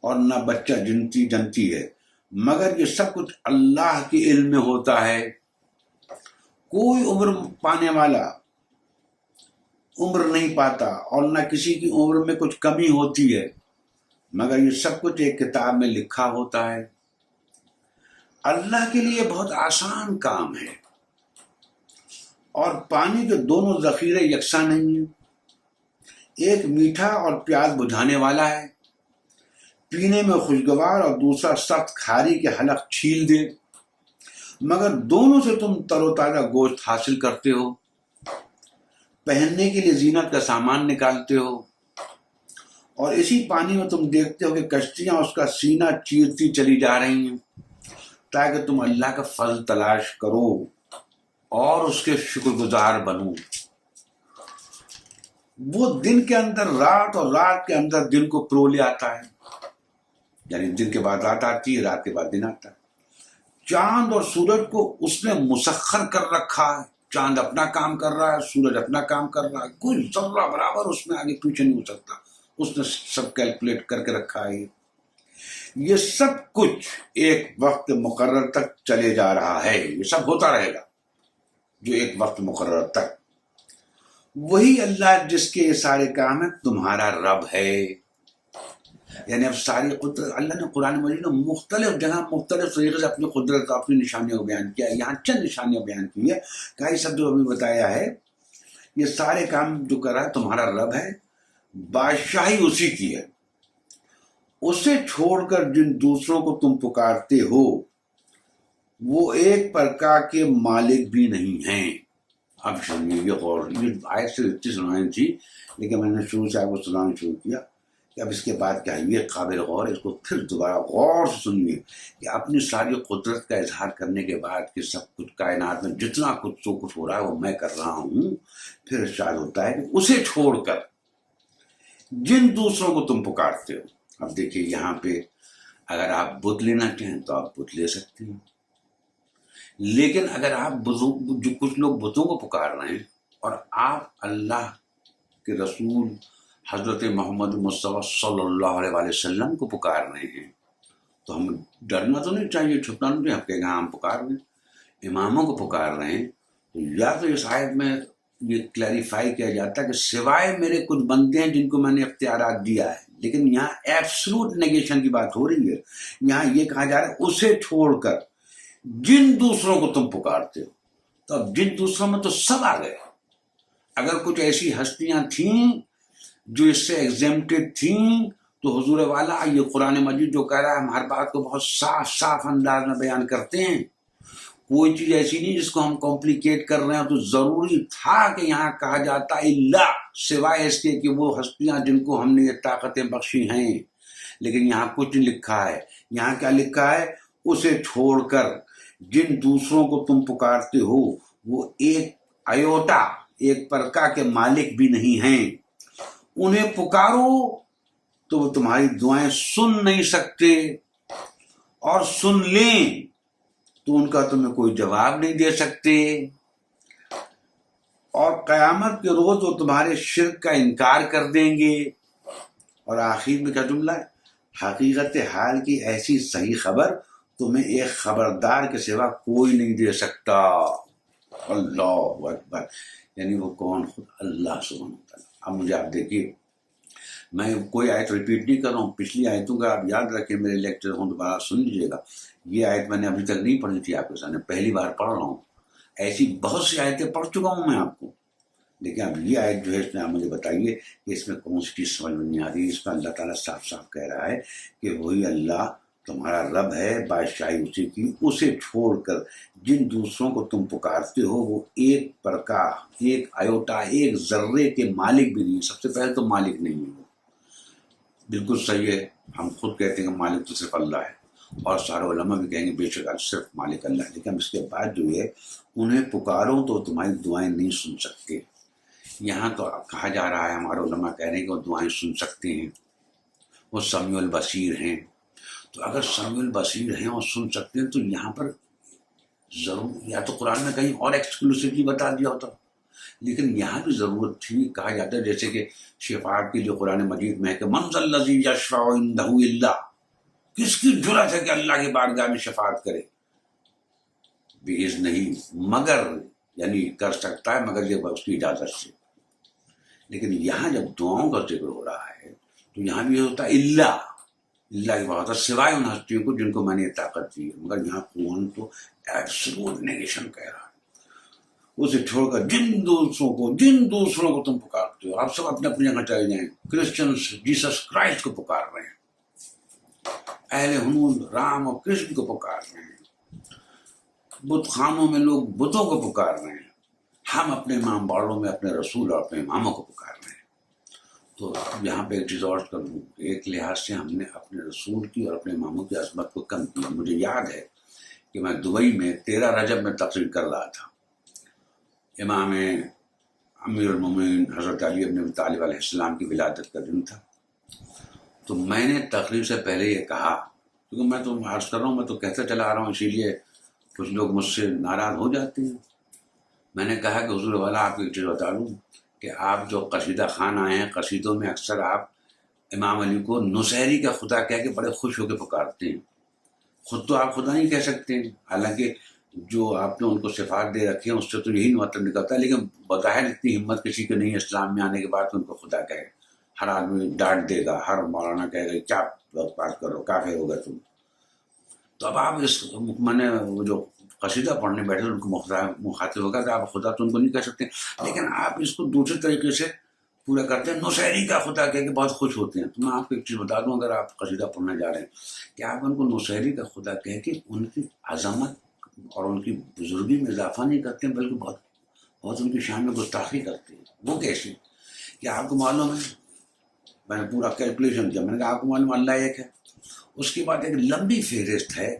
اور نہ بچہ جنتی ہے، مگر یہ سب کچھ اللہ کے علم میں ہوتا ہے۔ کوئی عمر پانے والا عمر نہیں پاتا، اور نہ کسی کی عمر میں کچھ کمی ہوتی ہے، مگر یہ سب کچھ ایک کتاب میں لکھا ہوتا ہے۔ اللہ کے لیے بہت آسان کام ہے، اور پانی کے دونوں ذخیرے یکساں نہیں ہیں، ایک میٹھا اور پیاس بجھانے والا ہے، پینے میں خوشگوار، اور دوسرا سخت کھاری کے حلق چھیل دے، مگر دونوں سے تم تر و تازہ گوشت حاصل کرتے ہو، پہننے کے لیے زینت کا سامان نکالتے ہو، اور اسی پانی میں تم دیکھتے ہو کہ کشتیاں اس کا سینہ چیرتی چلی جا رہی ہیں، تاکہ تم اللہ کا فضل تلاش کرو اور اس کے شکر گزار بنو۔ وہ دن کے اندر رات اور رات کے اندر دن کو پرو لے آتا ہے، یعنی دن کے بعد رات آتی ہے، رات کے بعد دن آتا ہے۔ چاند اور سورج کو اس نے مسخر کر رکھا ہے، چاند اپنا کام کر رہا ہے، سورج اپنا کام کر رہا ہے، کوئی ذرہ برابر اس میں آگے پیچھے نہیں ہو سکتا، اس نے سب کیلکولیٹ کر کے رکھا ہے۔ یہ سب کچھ ایک وقت مقرر تک چلے جا رہا ہے، یہ سب ہوتا رہے گا جو ایک وقت مقرر تک۔ وہی اللہ جس کے یہ سارے کام ہیں تمہارا رب ہے۔ یعنی اب ساری قدرت اللہ نے قرآن مجید میں مختلف جگہ مختلف طریقے سے اپنی قدرت اپنی نشانیوں کو بیان کیا ہے. یہاں چند نشانیاں بیان کی ہے کہ یہ سب جو ابھی بتایا ہے یہ سارے کام جو کر رہا ہے تمہارا رب ہے, بادشاہی اسی کی ہے. اسے چھوڑ کر جن دوسروں کو تم پکارتے ہو وہ ایک پرکا کے مالک بھی نہیں ہیں. اب سنیے یہ غور, یہ آیت سے اتنی سنانی تھی لیکن میں نے شروع سے آپ کو سنانا شروع کیا کہ اب اس کے بعد کیا ہے, یہ قابل غور ہے, اس کو پھر دوبارہ غور سے سنیے کہ اپنی ساری قدرت کا اظہار کرنے کے بعد کہ سب کچھ کائنات میں جتنا کچھ جو کچھ ہو رہا ہے وہ میں کر رہا ہوں, پھر ارشاد ہوتا ہے کہ اسے چھوڑ کر جن دوسروں کو تم پکارتے ہو. اب دیکھیے یہاں پہ اگر آپ بت لینا چاہیں تو آپ بت لے سکتے ہیں, لیکن اگر آپ جو کچھ لوگ بتوں کو پکار رہے ہیں اور آپ اللہ کے رسول حضرت محمد مصطفیٰ صلی اللہ علیہ وآلہ وسلم کو پکار رہے ہیں تو ہمیں ڈرنا تو نہیں چاہیے, چھپنا نہیں چاہیے. ہم کہیں گے ہم پکار رہے ہیں, اماموں کو پکار رہے ہیں تو یا تو اس آیت میں یہ کلیریفائی کیا جاتا ہے کہ سوائے میرے کچھ بندے ہیں جن کو میں نے اختیارات دیا ہے, لیکن یہاں ایبسلوٹ نیگیشن کی بات ہو رہی ہے. یہاں یہ کہا جا رہا ہے اسے چھوڑ کر جن دوسروں کو تم پکارتے ہو. تو اب جن دوسروں میں تو سب آ گئے. اگر کچھ ایسی ہستیاں تھیں جو اس سے ایگزیمپٹڈ تھیں تو حضور والا یہ قرآن مجید جو کہہ رہا ہے ہم ہر بات کو بہت صاف صاف انداز میں بیان کرتے ہیں. کوئی چیز ایسی نہیں جس کو ہم کمپلیکیٹ کر رہے ہیں. تو ضروری تھا کہ یہاں کہا جاتا اللہ, سوائے اس کے کہ وہ ہستیاں جن کو ہم نے یہ طاقتیں بخشی ہیں. لیکن یہاں کچھ نہیں لکھا ہے. یہاں کیا لکھا ہے, اسے چھوڑ کر جن دوسروں کو تم پکارتے ہو وہ ایک ایوٹا ایک پرکا کے مالک بھی نہیں ہیں. انہیں پکارو تو وہ تمہاری دعائیں سن نہیں سکتے, اور سن لیں تو ان کا تمہیں کوئی جواب نہیں دے سکتے, اور قیامت کے روز وہ تمہارے شرک کا انکار کر دیں گے. اور آخر میں کیا جملہ ہے, حقیقت حال کی ایسی صحیح خبر تمہیں ایک خبردار کے سوا کوئی نہیں دے سکتا. اللہ اکبر. یعنی وہ کون, خود اللہ سبحانہ وتعالیٰ. اب مجھے آپ دیکھیے, میں کوئی آیت ریپیٹ نہیں کر رہا ہوں, پچھلی آیتوں کا آپ یاد رکھیں, میرے لیکچر ہوں دوبارہ سن لیجیے گا. یہ آیت میں نے ابھی تک نہیں پڑھی تھی آپ کے سامنے, پہلی بار پڑھ رہا ہوں. ایسی بہت سی آیتیں پڑھ چکا ہوں میں آپ کو, لیکن اب یہ آیت جو ہے اس میں آپ مجھے بتائیے کہ اس میں کون سی چیز سمجھ میں نہیں آ رہی. اس میں اللہ تعالیٰ صاف صاف کہہ رہا ہے کہ وہی اللہ تمہارا رب ہے, بادشاہی اسی کی, اسے چھوڑ کر جن دوسروں کو تم پکارتے ہو وہ ایک پرکا ایک ایوٹا ایک ذرے کے مالک بھی نہیں. سب سے پہلے تو مالک نہیں ہے. بالکل صحیح ہے, ہم خود کہتے ہیں کہ مالک تو صرف اللہ ہے, اور سارے علماء بھی کہیں گے بے شک صرف مالک اللہ ہے. لیکن اس کے بعد جو ہے انہیں پکارو تو تمہاری دعائیں نہیں سن سکتے. یہاں تو کہا جا رہا ہے, ہمارے علماء کہہ رہے ہیں کہ وہ دعائیں سن سکتے ہیں, وہ سمیع البصیر ہیں. تو اگر سمیع البصیر ہیں اور سن سکتے ہیں تو یہاں پر ضرور یا تو قرآن میں کہیں اور ایکسکلوسیولی بتا دیا ہوتا, لیکن یہاں بھی ضرورت تھی. کہا جاتا ہے جیسے کہ شفاعت کی جو قرآن مجید میں ہے کہ من ذا الذی یشفع عندہ الا, کس کی جرأت ہے کہ اللہ کی بارگاہ میں شفاعت کرے, بإذنہ, مگر یعنی کر سکتا ہے مگر یہ اس کی اجازت سے. لیکن یہاں جب دعاؤں کا ذکر ہو رہا ہے تو یہاں بھی ہوتا ہے اللہ کی بات ہے, سوائے ان ہستیوں کو جن کو میں نے طاقت دی ہے. مگر یہاں قرآن تو ایبسولوٹ نیگیشن کہہ رہا ہے, اسے چھوڑ کر جن دوسروں کو تم پکارتے ہو. آپ سب اپنے اپنی جگہ چلے جائیں. کرسچنس جیسس کرائسٹ کو پکار رہے ہیں, اہل ہنود رام اور کرشن کو پکار رہے ہیں, بت خانوں میں لوگ بتوں کو پکار رہے ہیں. ہم اپنے امام باڑوں میں اپنے رسول اور اپنے اماموں کو پکار رہے ہیں. تو یہاں پہ ایک چیز اور کر دوں, ایک لحاظ سے ہم نے اپنے رسول کی اور اپنے اماموں کی عظمت کو کم کیا. مجھے یاد ہے کہ میں دبئی میں 13 رجب میں تقریر کر رہا تھا. امام امیر المومنین حضرت علی بن ابی طالب علیہ السلام کی ولادت کا دن تھا. تو میں نے تقریر سے پہلے یہ کہا, کیونکہ میں تو عرض کر رہا ہوں, میں تو کہتا چلا آ رہا ہوں, اسی لیے کچھ لوگ مجھ سے ناراض ہو جاتے ہیں. میں نے کہا کہ حضور والا آپ کو ایک چیز بتا دوں کہ آپ جو قصیدہ خوان آئے ہیں, قصیدوں میں اکثر آپ امام علی کو نصیری کا خدا کہہ کے بڑے خوش ہو کے پکارتے ہیں. خود تو آپ خدا نہیں کہہ سکتے ہیں, حالانکہ جو آپ نے ان کو صفات دے رکھی ہیں اس سے تو یہی مطلب نکلتا ہے, لیکن بظاہر اتنی ہمت کسی کی نہیں ہے اسلام میں آنے کے بعد ان کو خدا کہے. ہر آدمی ڈانٹ دے گا، ہر مولانا کہے گا کیا بات کرو، کافر ہوگا تم. تو اب آپ اس میں نے وہ جو قصیدہ پڑھنے بیٹھے ان کو مخاطب ہوگا کہ آپ خدا تو ان کو نہیں کہہ سکتے، لیکن آپ اس کو دوسرے طریقے سے پورا کرتے ہیں. نوشہری کا خدا کہہ کے بہت خوش ہوتے ہیں. تو میں آپ کو ایک چیز بتا دوں، اگر آپ قصیدہ پڑھنے جا رہے ہیں کہ آپ ان کو نوشہری کا خدا کہہ کے ان کی عظمت اور ان کی بزرگی میں اضافہ نہیں کرتے ہیں، بلکہ بہت بہت ان کی شان میں گستاخی کرتے ہیں. وہ کیسے کہ آپ کو معلوم ہے، میں نے پورا کیلکولیشن کیا، میں نے کہا آپ کو معلوم اللہ ایک ہے، اس کے بعد ایک لمبی فہرست ہے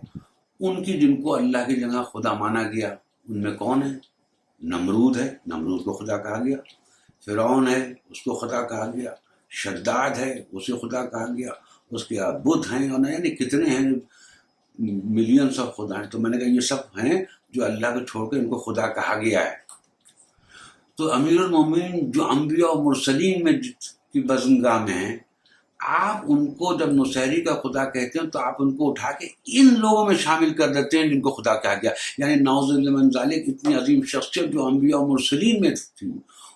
ان کی جن کو اللہ کی جگہ خدا مانا گیا. ان میں کون ہے؟ نمرود ہے، نمرود کو خدا کہا گیا. فرعون ہے، اس کو خدا کہا گیا. شداد ہے، اسے خدا کہا گیا. اس کے بعد بدھ ہیں، اور یعنی کتنے ہیں، ملینس آف خدا ہیں. تو میں نے کہا یہ سب ہیں جو اللہ کو چھوڑ کے ان کو خدا کہا گیا ہے. تو امیر المومنین جو انبیاء و مرسلین میں کی بزمگاہ میں ہیں، آپ ان کو جب نوشہری کا خدا کہتے ہیں تو آپ ان کو اٹھا کے ان لوگوں میں شامل کر دیتے ہیں جن کو خدا کہا گیا. یعنی نعوذ باللہ من ذالک اتنی عظیم شخصیت جو انبیاء و مرسلین میں تھی،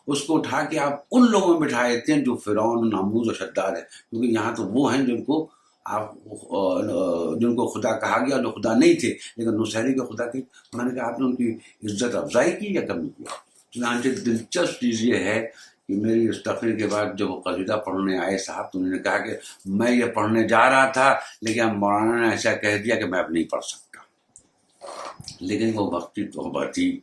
اس کو اٹھا کے آپ ان لوگوں میں بٹھا دیتے ہیں جو فرعون، نمرود اور شداد ہے. کیونکہ یہاں تو وہ ہیں جن کو خدا کہا گیا جو خدا نہیں تھے، لیکن نوشہری کا خدا کی. میں نے کہا آپ نے ان کی عزت افزائی کی یا کم کیا؟ چنانچہ دلچسپ چیز یہ ہے کہ میری اس تقریر کے بعد جب وہ قصیدہ پڑھنے آئے صاحب، تو انہوں نے کہا کہ میں یہ پڑھنے جا رہا تھا لیکن مولانا نے ایسا کہہ دیا کہ میں اب نہیں پڑھ سکتا. لیکن وہ وقتی توبہ تھی.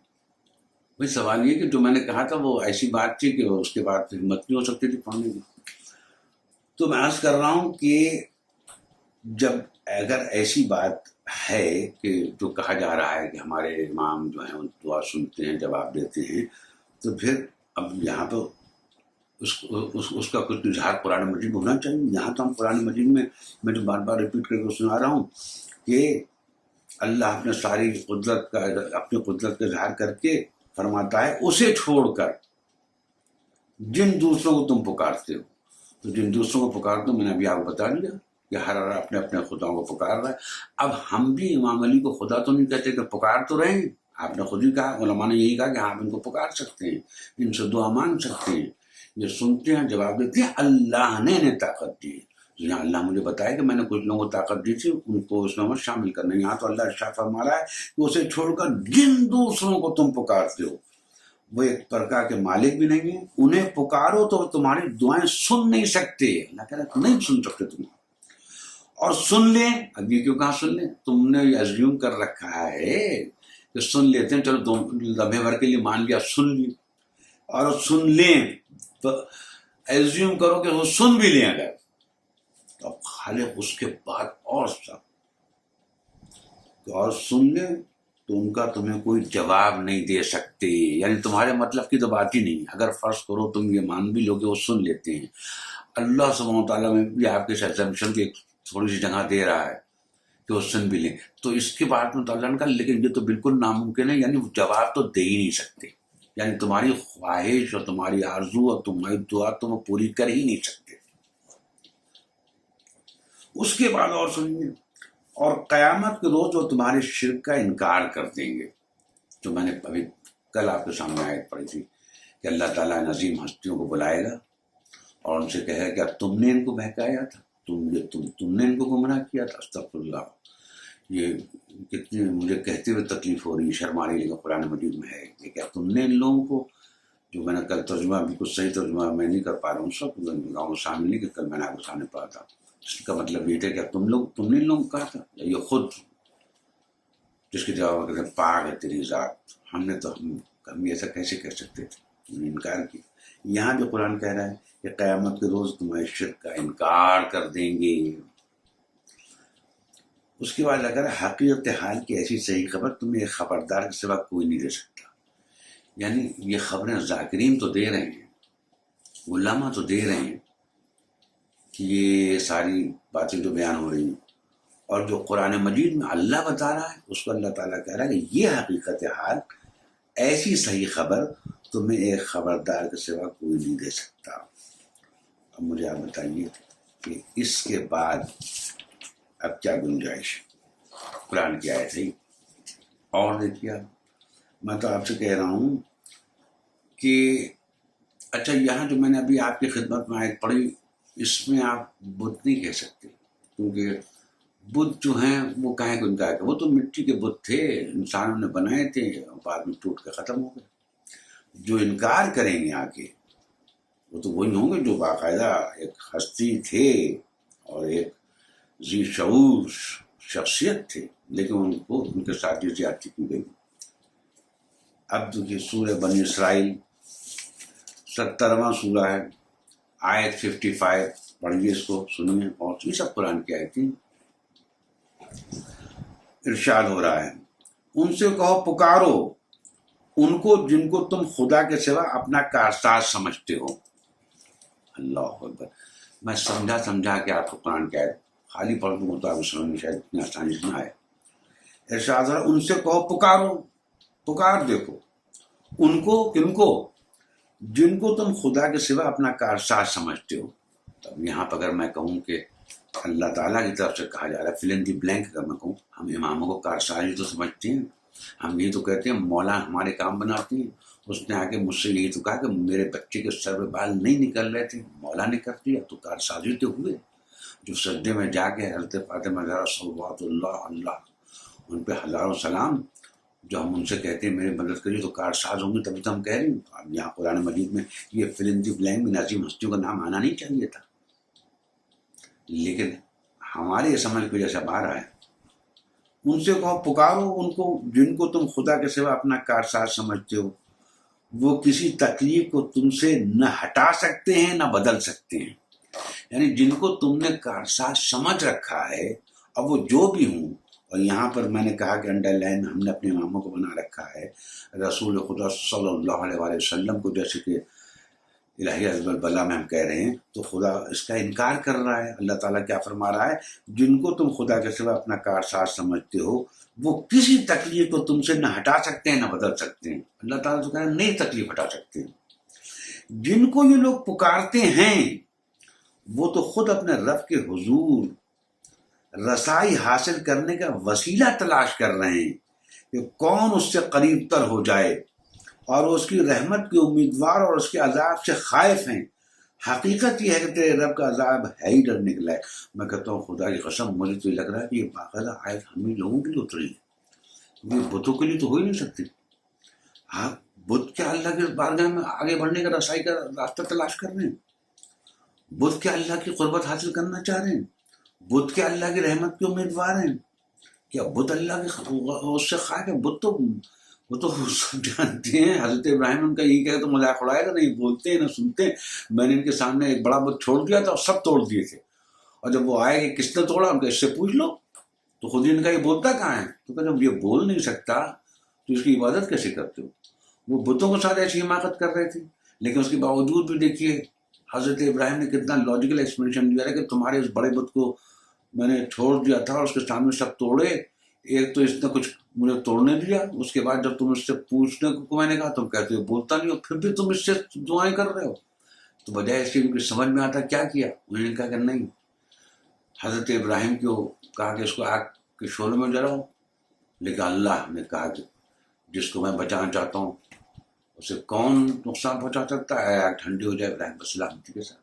وہی سوال یہ کہ جو میں نے کہا تھا وہ ایسی بات تھی کہ اس کے بعد ہمت نہیں ہو سکتی تھی پڑھنے کی. تو میں عرض کر رہا ہوں کہ جب اگر ایسی بات ہے کہ جو کہا جا رہا ہے کہ ہمارے امام جو ہیں دعا سنتے ہیں، جواب دیتے ہیں، تو پھر اب یہاں تو اس کا کچھ اظہار قرآن مجید ہونا چاہیے. یہاں تو ہم قرآن مجید میں جو بار بار ریپیٹ کر کے سنا رہا ہوں کہ اللہ اپنے ساری اپنی قدرت کا اظہار کر کے فرماتا ہے اسے چھوڑ کر جن دوسروں کو تم پکارتے ہو. تو جن دوسروں کو پکارتے ہو میں نے ابھی آپ کو بتا دیا کہ ہر اپنے اپنے خداؤں کو پکار رہا ہے. اب ہم بھی امام علی کو خدا تو نہیں کہتے کہ پکار تو رہے ہیں. آپ نے خود ہی کہا، علماء نے یہی کہا کہ آپ ان کو پکار سکتے ہیں، ان سے دعا مانگ سکتے ہیں. یہ سنتے ہیں، جواب دیتے ہیں اللہ نے طاقت دی. یہاں اللہ مجھے بتایا کہ میں نے کچھ لوگوں کو طاقت دی تھی، ان کو اس میں شامل کرنا. یہاں تو اللہ ارشاد فرما رہا ہے کہ اسے چھوڑ کر جن دوسروں کو تم پکارتے ہو وہ ایک پرکار کے مالک بھی نہیں ہیں. انہیں پکارو تو تمہاری دعائیں سن نہیں سکتے. اللہ کہہ رہا نہیں سن سکتے تم، اور سن لیں. اب یہ کیوں کہاں سن لیں؟ تم نے یہ ازیوم کر رکھا ہے کہ سن لیتے ہیں، چلو لمحے بھر کے لیے مان لیا، سن لی. اور سن لیں تو ایزیوم کرو کہ وہ سن بھی لیں. اگر تو اب خالق اس کے بعد اور سن لیں تو ان کا تمہیں کوئی جواب نہیں دے سکتے. یعنی تمہارے مطلب کی تو بات ہی نہیں. اگر فرض کرو تم یہ مان بھی لو کہ وہ سن لیتے ہیں، اللہ سبحانہ وتعالیٰ میں بھی آپ کے ایگزامشن کی ایک تھوڑی سی جگہ دے رہا ہے کہ وہ سن بھی لیں، تو اس کے بعد میں تو اللہ نے کہا لیکن یہ تو بالکل ناممکن ہے. یعنی وہ جواب تو دے ہی نہیں سکتے. یعنی تمہاری خواہش اور تمہاری آرزو اور تمہاری دعا تو وہ پوری کر ہی نہیں سکتے. اس کے بعد اور سنیے، اور قیامت کے روز وہ تمہارے شرک کا انکار کر دیں گے. جو میں نے ابھی کل آپ کے سامنے آیت پڑھی تھی کہ اللہ تعالیٰ عظیم ہستیوں کو بلائے گا اور ان سے کہے گا کہ تم نے ان کو بہکایا تھا، تم نے ان کو گمراہ کیا تھا. استغفر اللہ. یہ کتنی مجھے کہتے ہوئے تکلیف ہو رہی ہے، شرم آ رہی ہے، لیکن قرآن مجید میں ہے کہ کیا تم نے ان لوگوں کو، جو میں نے کل ترجمہ بھی کچھ صحیح ترجمہ میں نہیں کر پا رہا ہوں سب گاؤں شامل نہیں، کہ کل میں نے آپ کو سامنے پڑھا تھا. اس کا مطلب یہ تھا کہ تم نے ان لوگوں کو کہا تھا، یہ خود جس کے جواب کہتے ہیں پاک ہے تیری ذات، ہم نے تو ہم ایسا کیسے کہہ سکتے تھے. انہوں نے انکار کیا. یہاں جو قرآن کہہ رہا ہے کہ قیامت کے روز تمہارے شرک کا انکار کر دیں گے. اس کے بعد اگر حقیقت حال کی ایسی صحیح خبر تمہیں ایک خبردار کے سوا کوئی نہیں دے سکتا. یعنی یہ خبریں ذاکرین تو دے رہے ہیں، علماء تو دے رہے ہیں کہ یہ ساری باتیں جو بیان ہو رہی ہیں، اور جو قرآن مجید میں اللہ بتا رہا ہے اس کو اللہ تعالیٰ کہہ رہا ہے کہ یہ حقیقت حال، ایسی صحیح خبر تمہیں ایک خبردار کے سوا کوئی نہیں دے سکتا. اب مجھے آپ بتائیے کہ اس کے بعد اب کیا گنجائش؟ قرآن کی آیت ہے. اور دیکھیے میں تو آپ سے کہہ رہا ہوں کہ اچھا یہاں جو میں نے ابھی آپ کی خدمت میں آیت پڑھی اس میں آپ بت نہیں کہہ سکتے، کیونکہ بت جو ہیں وہ کہیں کہ انکار کر، وہ تو مٹی کے بت تھے، انسانوں نے بنائے تھے، بعد میں ٹوٹ کے ختم ہو گئے۔ جو انکار کریں گے آگے وہ تو وہی ہوں گے جو باقاعدہ ایک ہستی تھے اور ایک ذی شعور شخصیت تھے، لیکن ان کو ان کے ساتھ یہ زیادتی کی گئی۔ اب دیکھیے سورہ بنی اسرائیل 70واں سورہ ہے، آیت 55 پڑھیے، اس کو سنیے، اور یہ سب قرآن کی آیتیں۔ ارشاد ہو رہا ہے، ان سے کہو پکارو ان کو جن کو تم خدا کے سوا اپنا کارساز سمجھتے ہو۔ اللہ اکبر، میں سمجھا کہ آپ کو قرآن کیا ہے، خالی پڑھ دوں تو آپ کو سمجھ میں شاید اتنی آسانی سے نہ آئے۔ ارشاد ہے ان سے کہو پکارو، پکار دیکھو ان کو، کن کو؟ جن کو تم خدا کے سوا اپنا کارساز سمجھتے ہو۔ تب یہاں پر اگر میں کہوں کہ اللہ تعالیٰ کی طرف سے کہا جا رہا ہے، فل ان دی بلینک، اگر میں کہوں ہم اماموں کو کارساز ہی تو سمجھتے ہیں، ہم یہ تو کہتے ہیں مولا ہمارے کام بناتے ہیں۔ اس نے آ کے مجھ سے یہی تو کہا کہ میرے بچے کے سر پہ بال نہیں نکل رہے تھے، مولا نے کر دیا، تو کارسازی تو ہوئے۔ جو سجدے میں جا کے حضرت فاطمہ زہرا صلوات اللہ اللہ ان پہ ہزاروں سلام، جو ہم ان سے کہتے ہیں میری مدد کریے، تو کارساز ہوں گے تبھی تو ہم کہہ رہے ہیں۔ اب یہاں قرآن مجید میں یہ فل ان دی بلینک میں نظیم ہستیوں کا نام آنا نہیں چاہیے تھا، لیکن ہمارے یہ سمجھ کی وجہ سے باہر آیا۔ ان سے کہو پکارو ان کو جن کو تم خدا کے سوا اپنا کارساز سمجھتے ہو، وہ کسی تکلیف کو تم سے نہ ہٹا سکتے ہیں نہ بدل سکتے ہیں۔ یعنی جن کو تم نے کارساز سمجھ رکھا ہے، اب وہ جو بھی ہوں، اور یہاں پر میں نے کہا کہ انڈر لائن ہم نے اپنے اماموں کو بنا رکھا ہے، رسول خدا صلی اللہ علیہ وآلہ وسلم کو، جیسے کہ الہی عزب البلا میں ہم کہہ رہے ہیں، تو خدا اس کا انکار کر رہا ہے۔ اللہ تعالیٰ کیا فرما رہا ہے؟ جن کو تم خدا کے سوا اپنا کارساز سمجھتے ہو، وہ کسی تکلیف کو تم سے نہ ہٹا سکتے ہیں نہ بدل سکتے ہیں۔ اللہ تعالیٰ تو کہہ رہے ہیں نہیں تکلیف ہٹا سکتے ہیں۔ جن کو یہ لوگ پکارتے ہیں وہ تو خود اپنے رب کے حضور رسائی حاصل کرنے کا وسیلہ تلاش کر رہے ہیں کہ کون اس سے قریب تر ہو جائے، اور اس کی رحمت کے امیدوار اور اس کے عذاب سے خائف ہیں۔ حقیقت یہ ہے کہ تیرے رب کا عذاب ہے ہی ڈر نکلا ہے۔ میں کہتا ہوں خدا کی قسم، مجھے تو یہ لگ رہا ہے کہ یہ باقاعدہ آیت ہم ہی لوگوں کے لیے اتری ہے، یہ بتوں کے لیے تو ہو ہی نہیں سکتی۔ آپ بت کیا اللہ کے بارگاہ میں آگے بڑھنے کا رسائی کا راستہ تلاش کر رہے ہیں؟ بت کیا اللہ کی قربت حاصل کرنا چاہ رہے ہیں؟ بت کیا اللہ کی رحمت کے امیدوار ہیں؟ کیا بت اللہ کے اس سے خائف ہے؟ بت تو وہ تو سب جانتے ہیں، حضرت ابراہیم ان کا یہی کہہ تو مذاق اڑائے گا، نہیں بولتے ہیں نہ سنتے۔ میں نے ان کے سامنے ایک بڑا بت چھوڑ دیا تھا اور سب توڑ دیے تھے، اور جب وہ آئے کہ کس نے توڑا، ان کا اس سے پوچھ لو، تو خود ہی ان کا یہ بولتا کہاں ہے؟ تو کہ جب یہ بول نہیں سکتا تو اس کی عبادت کیسے کرتے ہو؟ وہ بتوں کے ساتھ ایسی حماقت کر رہے تھے، لیکن اس کے باوجود بھی دیکھیے حضرت ابراہیم نے کتنا لاجیکل ایکسپلینیشن دیا ہے کہ تمہارے اس بڑے بت کو میں نے چھوڑ دیا تھا اور اس کے سامنے سب توڑے، ایک تو اس نے کچھ مجھے توڑنے دیا، اس کے بعد جب تم اس سے پوچھنے کو میں نے کہا تم کہتے ہو بولتا نہیں ہو، پھر بھی تم اس سے دعائیں کر رہے ہو۔ تو بجائے اس کے ان کی سمجھ میں آتا کیا کیا، انہوں نے کہا کہ نہیں، حضرت ابراہیم کو کہا کہ اس کو آگ کے شعلے میں جلاؤ، لیکن اللہ نے کہا کہ جس کو میں بچانا چاہتا ہوں اسے کون نقصان پہنچا سکتا ہے؟ آگ ٹھنڈی ہو جائے ابراہیم علیہ سلامتی کے ساتھ۔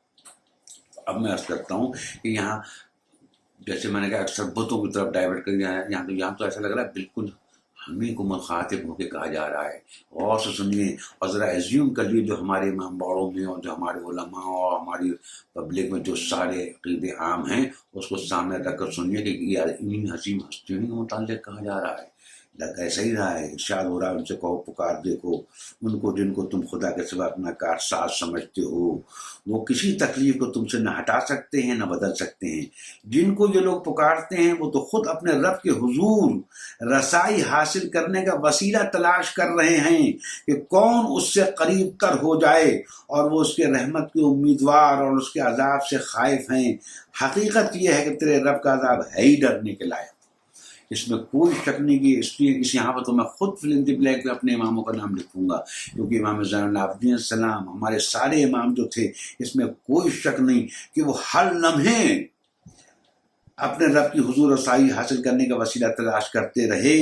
اب میں عرض کرتا ہوں کہ یہاں جیسے میں نے کہا اکثر بتوں کی طرف ڈائیورٹ کر دیا ہے، یہاں تو ایسا لگ رہا ہے بالکل ہمیں کو مخاطب ہو کے کہا جا رہا ہے۔ غور سے سنیے اور ذرا ایزیوم کر لیے، جو ہمارے امام باڑوں میں اور جو ہمارے علماء اور ہماری پبلک میں جو سارے عقیدے عام ہیں اس کو سامنے رکھ کر سنیے کہ یہ انہیں حسین ہستیوں کے متعلق کہا جا رہا ہے۔ ایسا ہی رہا ہے، ارشاد ہو رہا ہے ان سے کہو پکار دیکھو ان کو جن کو تم خدا کے سوا اپنا کارساز سمجھتے ہو، وہ کسی تکلیف کو تم سے نہ ہٹا سکتے ہیں نہ بدل سکتے ہیں۔ جن کو یہ لوگ پکارتے ہیں وہ تو خود اپنے رب کے حضور رسائی حاصل کرنے کا وسیلہ تلاش کر رہے ہیں کہ کون اس سے قریب تر ہو جائے، اور وہ اس کے رحمت کے امیدوار اور اس کے عذاب سے خائف ہیں۔ حقیقت یہ ہے کہ تیرے رب کا عذاب ہے ہی ڈرنے کے لائق، اس میں کوئی شک نہیں کہ اس لیے اس یہاں پر تو میں خود فلندی بلیک میں اپنے اماموں کا نام لکھوں گا، کیونکہ امام زین العابدین السلام ہمارے سارے امام جو تھے، اس میں کوئی شک نہیں کہ وہ ہر لمحے اپنے رب کی حضور رسائی حاصل کرنے کا وسیلہ تلاش کرتے رہے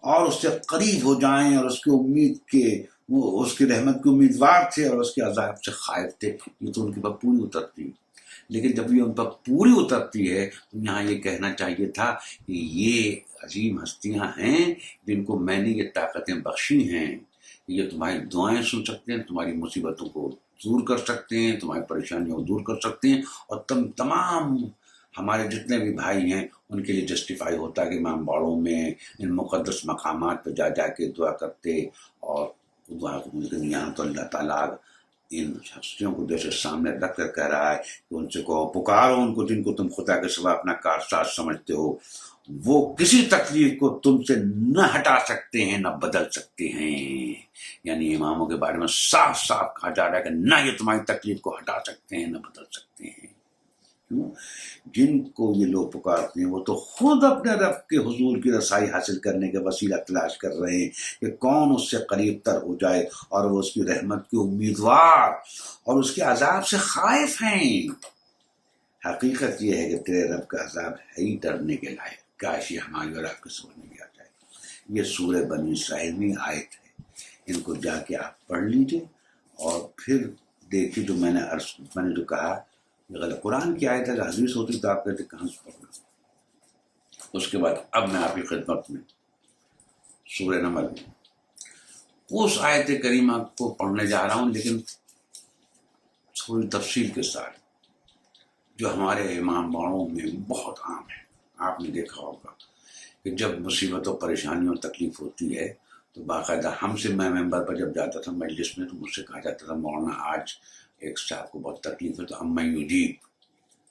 اور اس سے قریب ہو جائیں، اور اس کی امید کے وہ اس کی رحمت کے امیدوار تھے اور اس کے عذاب سے خائف تھے۔ یہ تو ان کی بات پوری اترتی۔ لیکن جب یہ ان پر پوری اترتی ہے تو یہاں یہ کہنا چاہیے تھا کہ یہ عظیم ہستیاں ہیں جن کو میں نے یہ طاقتیں بخشی ہیں، یہ تمہاری دعائیں سن سکتے ہیں، تمہاری مصیبتوں کو دور کر سکتے ہیں، تمہاری پریشانیوں کو دور کر سکتے ہیں، اور تم تمام ہمارے جتنے بھی بھائی ہیں ان کے لیے جسٹیفائی ہوتا ہے کہ امام باڑوں میں ان مقدس مقامات پہ جا جا کے دعا کرتے، اور دعا کو لیکن یہاں تو اللہ تعالیٰ ان ہستیوں کو جیسے سامنے رکھ کر کہہ رہا ہے کہ ان سے کہو پکارو ان کو جن کو تم خدا کے سوا اپنا کارساز سمجھتے ہو، وہ کسی تکلیف کو تم سے نہ ہٹا سکتے ہیں نہ بدل سکتے ہیں۔ یعنی اماموں کے بارے میں صاف صاف کہا جا رہا ہے کہ نہ یہ تمہاری تکلیف کو ہٹا سکتے ہیں نہ بدل سکتے ہیں۔ کیوں؟ جن کو یہ لوگ پکارتے ہیں وہ تو خود اپنے رب کے حضور کی رسائی حاصل کرنے کے وسیلہ تلاش کر رہے ہیں کہ کون اس سے قریب تر ہو جائے، اور وہ اس کی رحمت کے امیدوار اور اس کے عذاب سے خائف ہیں۔ حقیقت یہ ہے کہ تیرے رب کا عذاب ہے ہی ڈرنے کے لائق، کاش یہ ہماری اور آپ کے سمجھ میں آ جائے۔ یہ سورہ بنی اسرائیل میں آیت ہے، ان کو جا کے آپ پڑھ لیجئے اور پھر دیکھیے جو میں نے جو کہا یہ غلط قرآن کی آیت ہے، حدیث ہوتی تو آپ کہتے کہاں سے پڑھنا۔ اس کے بعد اب میں آپ کی خدمت میں سورہ نمل اس آیت کریمہ کو پڑھنے جا رہا ہوں، لیکن تھوڑی تفصیل کے ساتھ، جو ہمارے امام باڑوں میں بہت عام ہے۔ آپ نے دیکھا ہوگا کہ جب مصیبت و پریشانی اور تکلیف ہوتی ہے تو باقاعدہ ہم سے میں ممبر پر جب جاتا تھا مجلس میں تو مجھ سے کہا جاتا تھا مولانا آج ایک صاحب کو بہت تکلیف ہے تو اما یجیب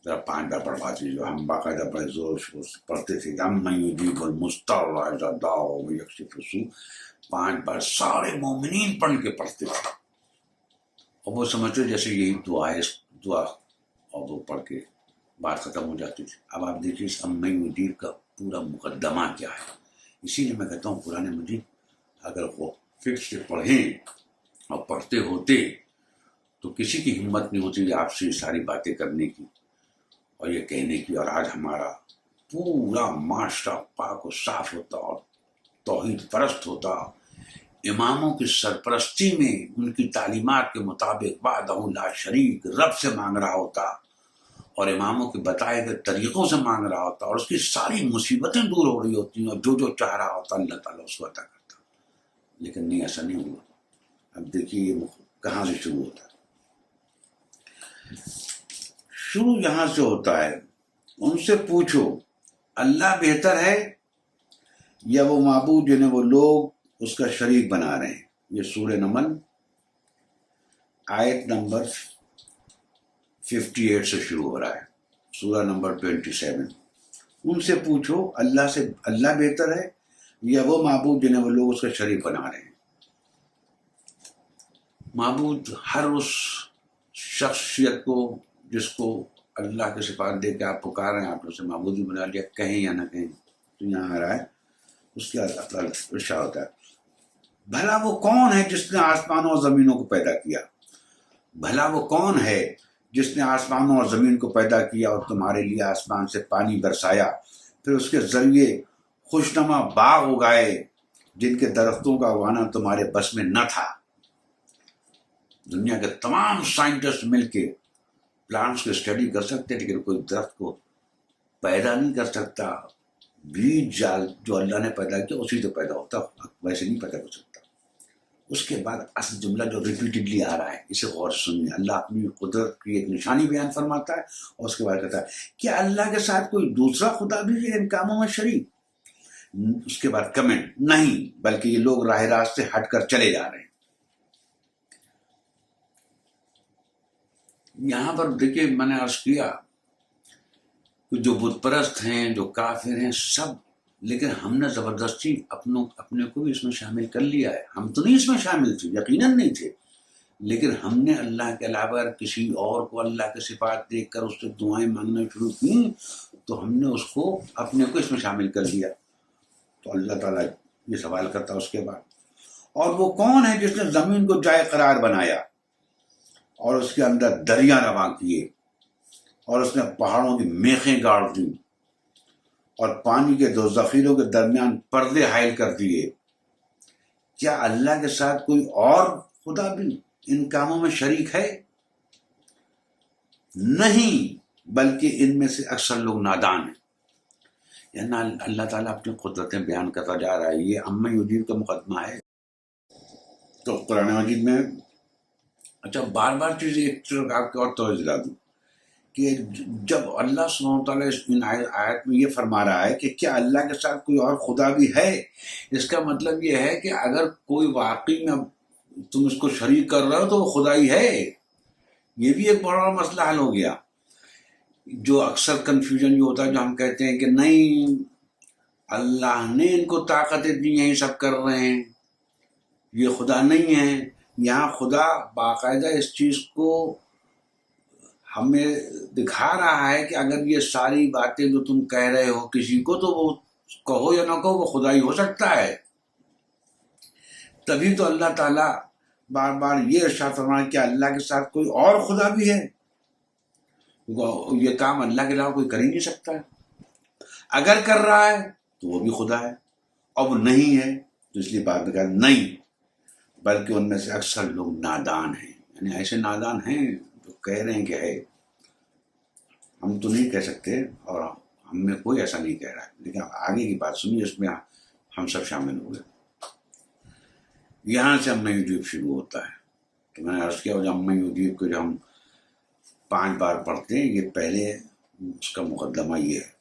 ذرا 5 بار پڑھوا دیجیے۔ ہم باقاعدہ بڑے زور شور سے پڑھتے تھے کہ اما یجیب المضطر اذا دعا ویکشف السوء، 5 بار سارے مومنین پڑھ کے پڑھتے تھے، اور وہ سمجھتے جیسے یہی دعا ہے، دعا، اور وہ پڑھ کے بات ختم ہو جاتی تھی۔ اب آپ دیکھیے اس اما یجیب کا پورا مقدمہ کیا ہے۔ اسی لیے میں کہتا ہوں قرآن مجید اگر وہ فکر سے پڑھیں اور پڑھتے ہوتے تو کسی کی ہمت نہیں ہوتی آپ سے یہ ساری باتیں کرنے کی اور یہ کہنے کی، اور آج ہمارا پورا معاشرہ پاک و صاف ہوتا اور توحید پرست ہوتا، اماموں کی سرپرستی میں ان کی تعلیمات کے مطابق وحدہ لا شریک رب سے مانگ رہا ہوتا، اور اماموں کے بتائے گئے طریقوں سے مانگ رہا ہوتا، اور اس کی ساری مصیبتیں دور ہو رہی ہوتی ہیں، اور جو چاہ رہا ہوتا اللہ تعالیٰ اس کو عطا کرتا۔ لیکن نہیں، ایسا نہیں ہوا۔ اب دیکھیے یہ کہاں سے شروع ہوتا ہے۔ شروع یہاں سے ہوتا ہے، ان سے پوچھو اللہ بہتر ہے یا وہ معبود جنہیں وہ لوگ اس کا شریک بنا رہے ہیں۔ یہ سورہ نمل آیت نمبر 58 سے شروع ہو رہا ہے، سورہ نمبر 27۔ ان سے پوچھو اللہ بہتر ہے یا وہ معبود جنہیں وہ لوگ اس کا شریک بنا رہے ہیں۔ معبود ہر اس شخصیت کو جس کو اللہ کے صفات دے کے آپ پکار رہے ہیں، آپ نے اسے معبود بھی بنا لیا، کہیں یا نہ کہیں تو یہاں آ رہا ہے، اس کے ارشاد ہوتا ہے بھلا وہ کون ہے جس نے آسمانوں اور زمینوں کو پیدا کیا، بھلا وہ کون ہے جس نے آسمانوں اور زمین کو پیدا کیا اور تمہارے لیے آسمان سے پانی برسایا، پھر اس کے ذریعے خوشنما باغ اگائے جن کے درختوں کا اگانا تمہارے بس میں نہ تھا۔ دنیا کے تمام سائنٹسٹ مل کے پلانٹس کی اسٹڈی کر سکتے لیکن کوئی درخت کو پیدا نہیں کر سکتا۔ بیج جال جو اللہ نے پیدا کیا اسی سے پیدا ہوتا، ویسے نہیں پیدا کر سکتا۔ اس کے بعد اصل جملہ جو ریپیٹڈلی آ رہا ہے، اسے غور سے سنیے۔ اللہ اپنی قدرت کی ایک نشانی بیان فرماتا ہے اور اس کے بعد کہتا ہے کیا اللہ کے ساتھ کوئی دوسرا خدا بھی ہے ان کاموں میں شریک؟ اس کے بعد کمنٹ نہیں، بلکہ یہ لوگ راہ راست سے ہٹ کر چلے جا رہے ہیں۔ یہاں پر دیکھیے میں نے عرض کیا کہ جو بت پرست ہیں، جو کافر ہیں، سب، لیکن ہم نے زبردستی اپنے کو بھی اس میں شامل کر لیا ہے۔ ہم تو نہیں اس میں شامل تھے، یقیناً نہیں تھے، لیکن ہم نے اللہ کے علاوہ کسی اور کو اللہ کے صفات دیکھ کر اس سے دعائیں مانگنا شروع کی تو ہم نے اس کو اپنے کو اس میں شامل کر لیا۔ تو اللہ تعالیٰ یہ سوال کرتا اس کے بعد، اور وہ کون ہے جس نے زمین کو جائے قرار بنایا اور اس کے اندر دریا رواں کیے، اور اس نے پہاڑوں کی میخیں گاڑ دی اور پانی کے 2 ذخیروں کے درمیان پردے حائل کر دیے۔ کیا اللہ کے ساتھ کوئی اور خدا بھی ان کاموں میں شریک ہے؟ نہیں بلکہ ان میں سے اکثر لوگ نادان ہیں. یعنی اللہ تعالیٰ اپنی قدرتیں بیان کرتا جا رہا ہے. یہ امن یجیب کا مقدمہ ہے. تو قرآن مجید میں اچھا بار بار چیز ایک طرف آپ کو اور توجہ دلا دوں کہ جب اللہ سبحانہ و تعالیٰ ان آیت میں یہ فرما رہا ہے کہ کیا اللہ کے ساتھ کوئی اور خدا بھی ہے، اس کا مطلب یہ ہے کہ اگر کوئی واقعی میں تم اس کو شریک کر رہے ہو تو وہ خدا ہی ہے. یہ بھی ایک بڑا مسئلہ حل ہو گیا. جو اکثر کنفیوژن جو ہوتا ہے، جو ہم کہتے ہیں کہ نہیں اللہ نے ان کو طاقتیں دی ہیں، یہ سب کر رہے ہیں، یہ خدا نہیں ہے. یہاں خدا باقاعدہ اس چیز کو ہمیں دکھا رہا ہے کہ اگر یہ ساری باتیں جو تم کہہ رہے ہو کسی کو، تو وہ کہو یا نہ کہو وہ خدا ہی ہو سکتا ہے. تبھی تو اللہ تعالیٰ بار بار یہ ارشاد فرمایا کہ اللہ کے ساتھ کوئی اور خدا بھی ہے. یہ کام اللہ کے علاوہ کوئی کر ہی نہیں سکتا ہے. اگر کر رہا ہے تو وہ بھی خدا ہے، اور وہ نہیں ہے تو اس لیے بات کہا نہیں بلکہ ان میں سے اکثر لوگ نادان ہیں. یعنی ایسے نادان ہیں جو کہہ رہے ہیں کہ ہے. ہم تو نہیں کہہ سکتے اور ہم میں کوئی ایسا نہیں کہہ رہا ہے، لیکن آگے کی بات سنیے، اس میں ہم سب شامل ہوئے. یہاں سے امن یجیب شروع ہوتا ہے. تو میں نے عرض کیا جو امن یجیب کو جو ہم 5 بار پڑھتے ہیں، یہ پہلے اس کا مقدمہ یہ ہے.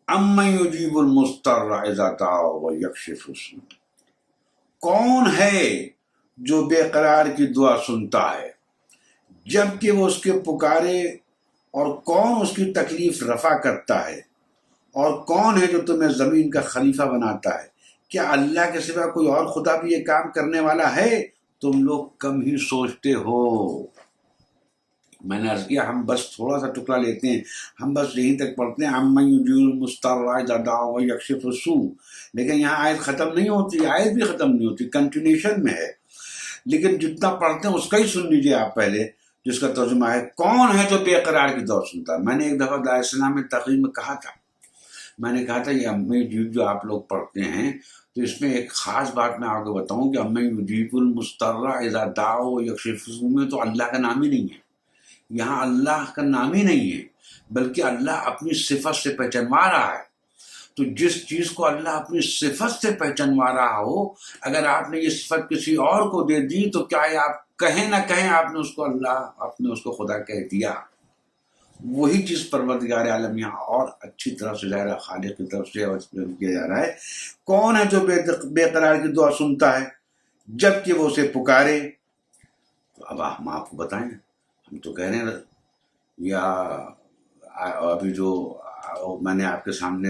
امن یجیب المضطر اذا دعا ویکشف السوء. کون ہے جو بے قرار کی دعا سنتا ہے جب کہ وہ اس کے پکارے، اور کون اس کی تکلیف رفع کرتا ہے، اور کون ہے جو تمہیں زمین کا خلیفہ بناتا ہے. کیا اللہ کے سوا کوئی اور خدا بھی یہ کام کرنے والا ہے؟ تم لوگ کم ہی سوچتے ہو. میں نے عرض کیا ہم بس تھوڑا سا ٹکڑا لیتے ہیں، ہم بس یہیں تک پڑھتے ہیں امن یجیب المضطر اذا دعا ویکشف السوء، لیکن یہاں آیت ختم نہیں ہوتی، آیت بھی ختم نہیں ہوتی، کنٹینیوشن میں ہے. لیکن جتنا پڑھتے ہیں اس کا ہی سن لیجیے آپ پہلے، جس کا ترجمہ ہے کون ہے جو بے قرار کی دعا سنتا ہے. میں نے ایک دفعہ دار السلام میں تقریر میں کہا تھا، میں نے کہا تھا یہ امن یجیب جو آپ لوگ پڑھتے ہیں تو اس میں ایک خاص بات میں آپ کو بتاؤں کہ امن یجیب المضطر اذا دعا ویکشف السوء میں تو اللہ کا نام ہی نہیں ہے. یہاں اللہ کا نام ہی نہیں ہے، بلکہ اللہ اپنی صفت سے پہچانوا رہا ہے. تو جس چیز کو اللہ اپنی صفت سے پہچانوا رہا ہو، اگر آپ نے یہ صفت کسی اور کو دے دی تو کیا ہے، آپ کہیں نہ کہیں آپ نے اس کو اللہ، آپ نے اس کو خدا کہہ دیا. وہی چیز پروردگار عالم یہاں اور اچھی طرح سے ظاہر خالق کی طرف سے کیا جا رہا ہے. کون ہے جو بے قرار کی دعا سنتا ہے جب کہ وہ اسے پکارے. تو اب ہم آپ کو بتائیں، ہم تو کہہ رہے ہیں، یا ابھی جو میں نے آپ کے سامنے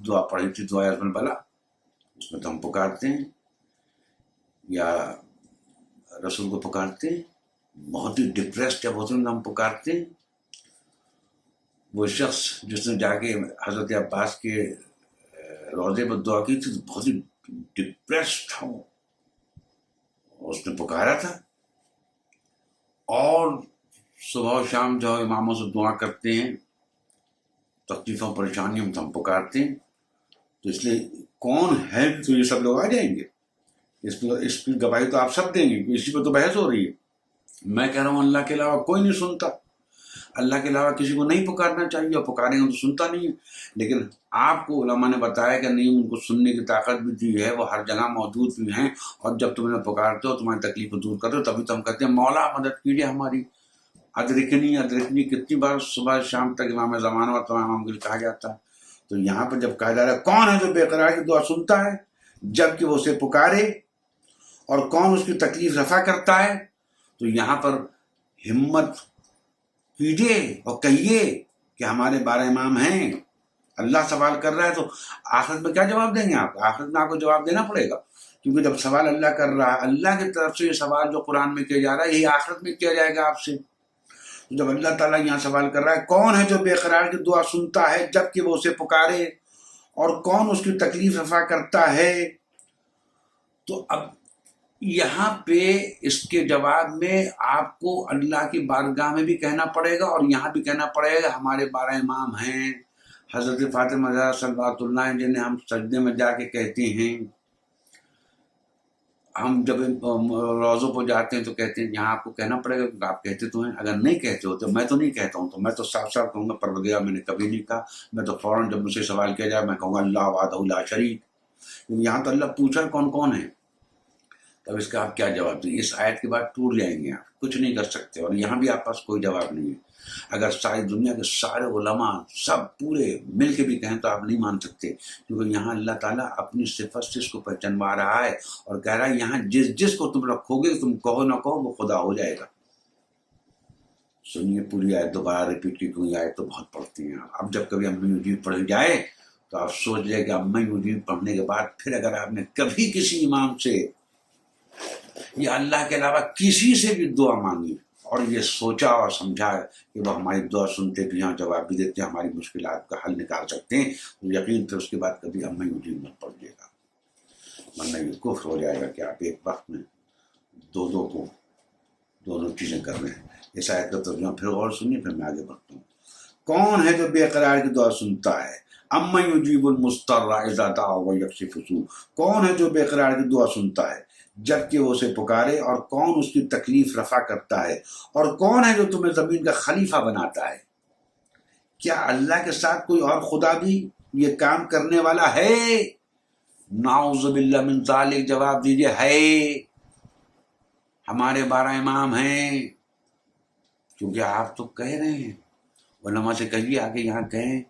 دعا پڑھی تھی دعا عزم البلا، اس میں تو ہم پکارتے ہیں یا رسول کو پکارتے ہیں. بہت ہی ڈپریسڈ جب ہوتے ہیں ہم پکارتے ہیں. وہ شخص جس نے جا کے حضرت عباس کے روضے پر دعا کی تھی تو بہت ہی ڈپریسڈ تھا وہ، اس نے پکارا تھا. اور صبح و شام جو اماموں سے دعا کرتے ہیں، تکلیفوں پریشانیوں میں ہم پکارتے ہیں. تو اس لیے کون ہے تو یہ سب لوگ آ جائیں گے، اس کی گواہی تو آپ سب دیں گے. اسی پہ تو بحث ہو رہی ہے. میں کہہ رہا ہوں اللہ کے علاوہ کوئی نہیں سنتا، اللہ کے علاوہ کسی کو نہیں پکارنا چاہیے، اور پکاریں گے تو سنتا نہیں ہے. لیکن آپ کو علماء نے بتایا کہ نہیں، ان کو سننے کی طاقت بھی دی ہے، وہ ہر جگہ موجود بھی ہیں، اور جب تم انہیں پکارتے ہو تمہاری تکلیف کو دور کرتے ہو تبھی تو ہم کہتے ہیں مولا مدد کیجیے ہماری. ادرکنی کتنی بار صبح شام تک امام زمانہ اور تمام امام کے لیے کہا جاتا ہے. تو یہاں پر جب کہا جا رہا ہے کون ہے جو بے قرار کی دعا سنتا ہے جب کہ وہ اسے پکارے، اور کون اس کی تکلیف رفع کرتا ہے، تو یہاں پر ہمت کیجیے اور کہیے کہ ہمارے 12 امام ہیں. اللہ سوال کر رہا ہے تو آخرت میں کیا جواب دیں گے آپ؟ آخرت میں آپ کو جواب دینا پڑے گا، کیونکہ جب سوال اللہ کر رہا ہے، اللہ کی طرف سے یہ سوال جو قرآن میں کیا جا رہا ہے یہی آخرت میں کیا جائے گا آپ سے. جب اللہ تعالیٰ یہاں سوال کر رہا ہے کون ہے جو بے قرار کی دعا سنتا ہے جب کہ وہ اسے پکارے، اور کون اس کی تکلیف رفع کرتا ہے، تو اب یہاں پہ اس کے جواب میں آپ کو اللہ کی بارگاہ میں بھی کہنا پڑے گا، اور یہاں بھی کہنا پڑے گا ہمارے 12 امام ہیں، حضرت فاطمہ زہرا صلوات اللہ جنہیں ہم سجدے میں جا کے کہتے ہیں. ہم جب روزوں پہ جاتے ہیں تو کہتے ہیں یہاں آپ کو کہنا پڑے گا کہ آپ کہتے تو ہیں، اگر نہیں کہتے ہو تو میں تو نہیں کہتا ہوں، تو میں تو صاف صاف کہوں گا پروردگار میں نے کبھی نہیں کہا، میں تو فوراً جب مجھ سے سوال کیا جائے میں کہوں گا اللہ وحدہ لا شریک، کیونکہ یہاں تو اللہ پوچھا کون کون ہے، تب اس کا آپ کیا جواب دیں؟ اس آیت کے بعد ٹور جائیں گے، آپ کچھ نہیں کر سکتے، اور یہاں بھی آپ پاس کوئی جواب نہیں ہے۔ اگر ساری دنیا کے سارے علماء سب پورے مل کے بھی کہیں تو آپ نہیں مان سکتے، کیونکہ یہاں اللہ تعالیٰ اپنی صفت سے اس کو پہچانوا رہا ہے اور کہہ رہا ہے یہاں جس کو تم رکھو گے، تم کہو نہ کہو وہ خدا ہو جائے گا۔ سنیے پوری آیت دوبارہ ریپیٹ کی، کیونکہ آیت تو بہت پڑھتی ہیں، اب جب کبھی امی مجید پڑھ جائے تو آپ سوچ لیں کہ امی مجید پڑھنے کے بعد پھر اگر آپ نے کبھی کسی امام سے یا اللہ کے علاوہ کسی سے بھی دعا مانگی اور یہ سوچا اور سمجھا کہ وہ ہماری دعا سنتے بھی ہیں، جواب بھی دیتے ہیں، ہماری مشکلات کا حل نکال سکتے ہیں، تو یقین پھر اس کے بعد کبھی امی مجید مت پڑھیے گا، ورنہ یہ کفر ہو جائے گا کہ آپ ایک وقت میں دونوں چیزیں کر رہے ہیں۔ اس آیت کا ترجمہ پھر اور سنیے، پھر میں آگے بڑھتا ہوں۔ کون ہے جو بے قرار کی دعا سنتا ہے؟ اما یجیب المضطر اذا دعا ویکشف السوء، کون ہے جو بے قرار کی دعا سنتا ہے جب کہ وہ اسے پکارے، اور کون اس کی تکلیف رفع کرتا ہے، اور کون ہے جو تمہیں زمین کا خلیفہ بناتا ہے؟ کیا اللہ کے ساتھ کوئی اور خدا بھی یہ کام کرنے والا ہے؟ نعوذ باللہ من ذالک، جواب دیجئے ہے، ہمارے 12 امام ہیں، کیونکہ آپ تو کہہ رہے ہیں، علماء سے کہیے آگے یہاں کہیں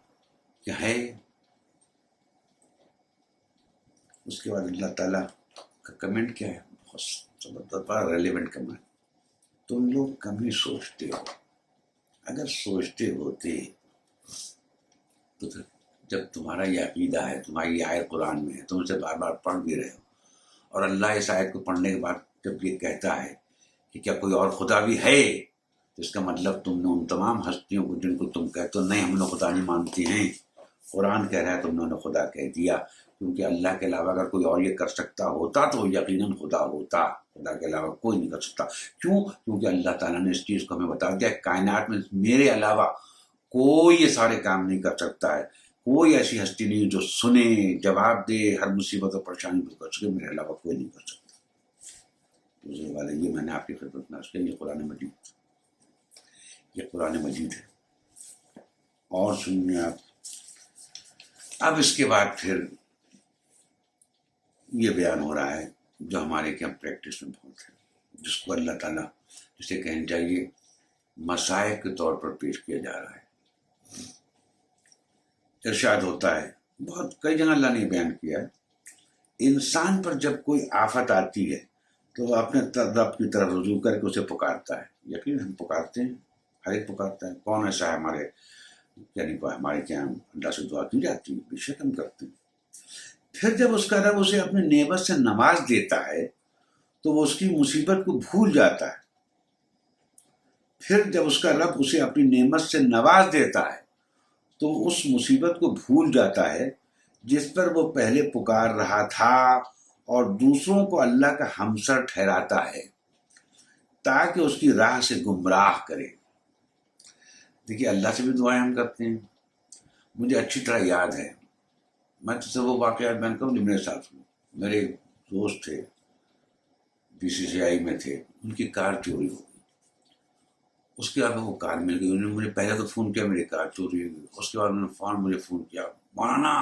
کہ ہے۔ اس کے بعد اللہ تعالیٰ کا کمنٹ کیا ہے، بہت زبردست، بڑا ریلیونٹ کمنٹ، تم لوگ کم ہی سوچتے ہو، اگر سوچتے ہوتے تو جب تمہارا یہ عقیدہ ہے، تمہاری یہ آیت قرآن میں ہے، تم اسے بار بار پڑھ بھی رہے ہو، اور اللہ اس آیت کو پڑھنے کے بعد جب یہ کہتا ہے کہ کیا کوئی اور خدا بھی ہے، تو اس کا مطلب تم نے ان تمام ہستیوں کو جن کو تم کہتے ہو نہیں ہم نے خدا نہیں مانتے ہیں، قرآن کہہ رہا ہے تم نے خدا کہہ دیا، کیونکہ اللہ کے علاوہ اگر کوئی اور یہ کر سکتا ہوتا تو یقیناً خدا ہوتا، خدا کے علاوہ کوئی نہیں کر سکتا۔ کیوں؟ کیونکہ اللہ تعالیٰ نے اس چیز کو ہمیں بتا دیا، کائنات میں میرے علاوہ کوئی یہ سارے کام نہیں کر سکتا ہے، کوئی ایسی ہستی نہیں جو سنے، جواب دے، ہر مصیبت اور پریشانی کو کر سکے، میرے علاوہ کوئی نہیں کر سکتا۔ دوسرے والے یہ میں نے آپ کی خدمت میں عرض کیا، یہ قرآن مجید، یہ قرآن مجید ہے۔ اور سنیے آپ، اب اس کے بعد پھر یہ بیان ہو رہا ہے جو ہمارے کیا پریکٹس میں بہت ہے، جس کو اللہ تعالیٰ جسے کہنا چاہیے مسائل کے طور پر پیش کیا جا رہا ہے۔ ارشاد ہوتا ہے، بہت کئی جگہ اللہ نے بیان کیا ہے، انسان پر جب کوئی آفت آتی ہے تو وہ اپنے رب کی طرف رجوع کر کے اسے پکارتا ہے، یقین ہم پکارتے ہیں، ہر ایک پکارتا ہے، کون ایسا ہے ہمارے یعنی ہمارے کیا اللہ سے دعا کی جاتی ہے، بے شک ہم کرتے ہیں۔ پھر جب اس کا رب اسے اپنی نعمت سے نواز دیتا ہے تو وہ اس کی مصیبت کو بھول جاتا ہے، پھر جب اس کا رب اسے اپنی نعمت سے نواز دیتا ہے تو اس مصیبت کو بھول جاتا ہے جس پر وہ پہلے پکار رہا تھا، اور دوسروں کو اللہ کا ہمسر ٹھہراتا ہے تاکہ اس کی راہ سے گمراہ کرے۔ دیکھیے اللہ سے بھی دعائیں ہم کرتے ہیں، مجھے اچھی طرح یاد ہے، میں تو وہ واقعات بیان کروں جو میرے ساتھ ہوئے۔ میرے دوست تھے، BCCI میں تھے، ان کی کار چوری ہو گئی، اس کے بعد وہ کار مل گئی، انہوں نے مجھے پہلے تو فون کیا میری کار چوری ہو گئی، اس کے بعد انہوں نے مجھے فون کیا، مولانا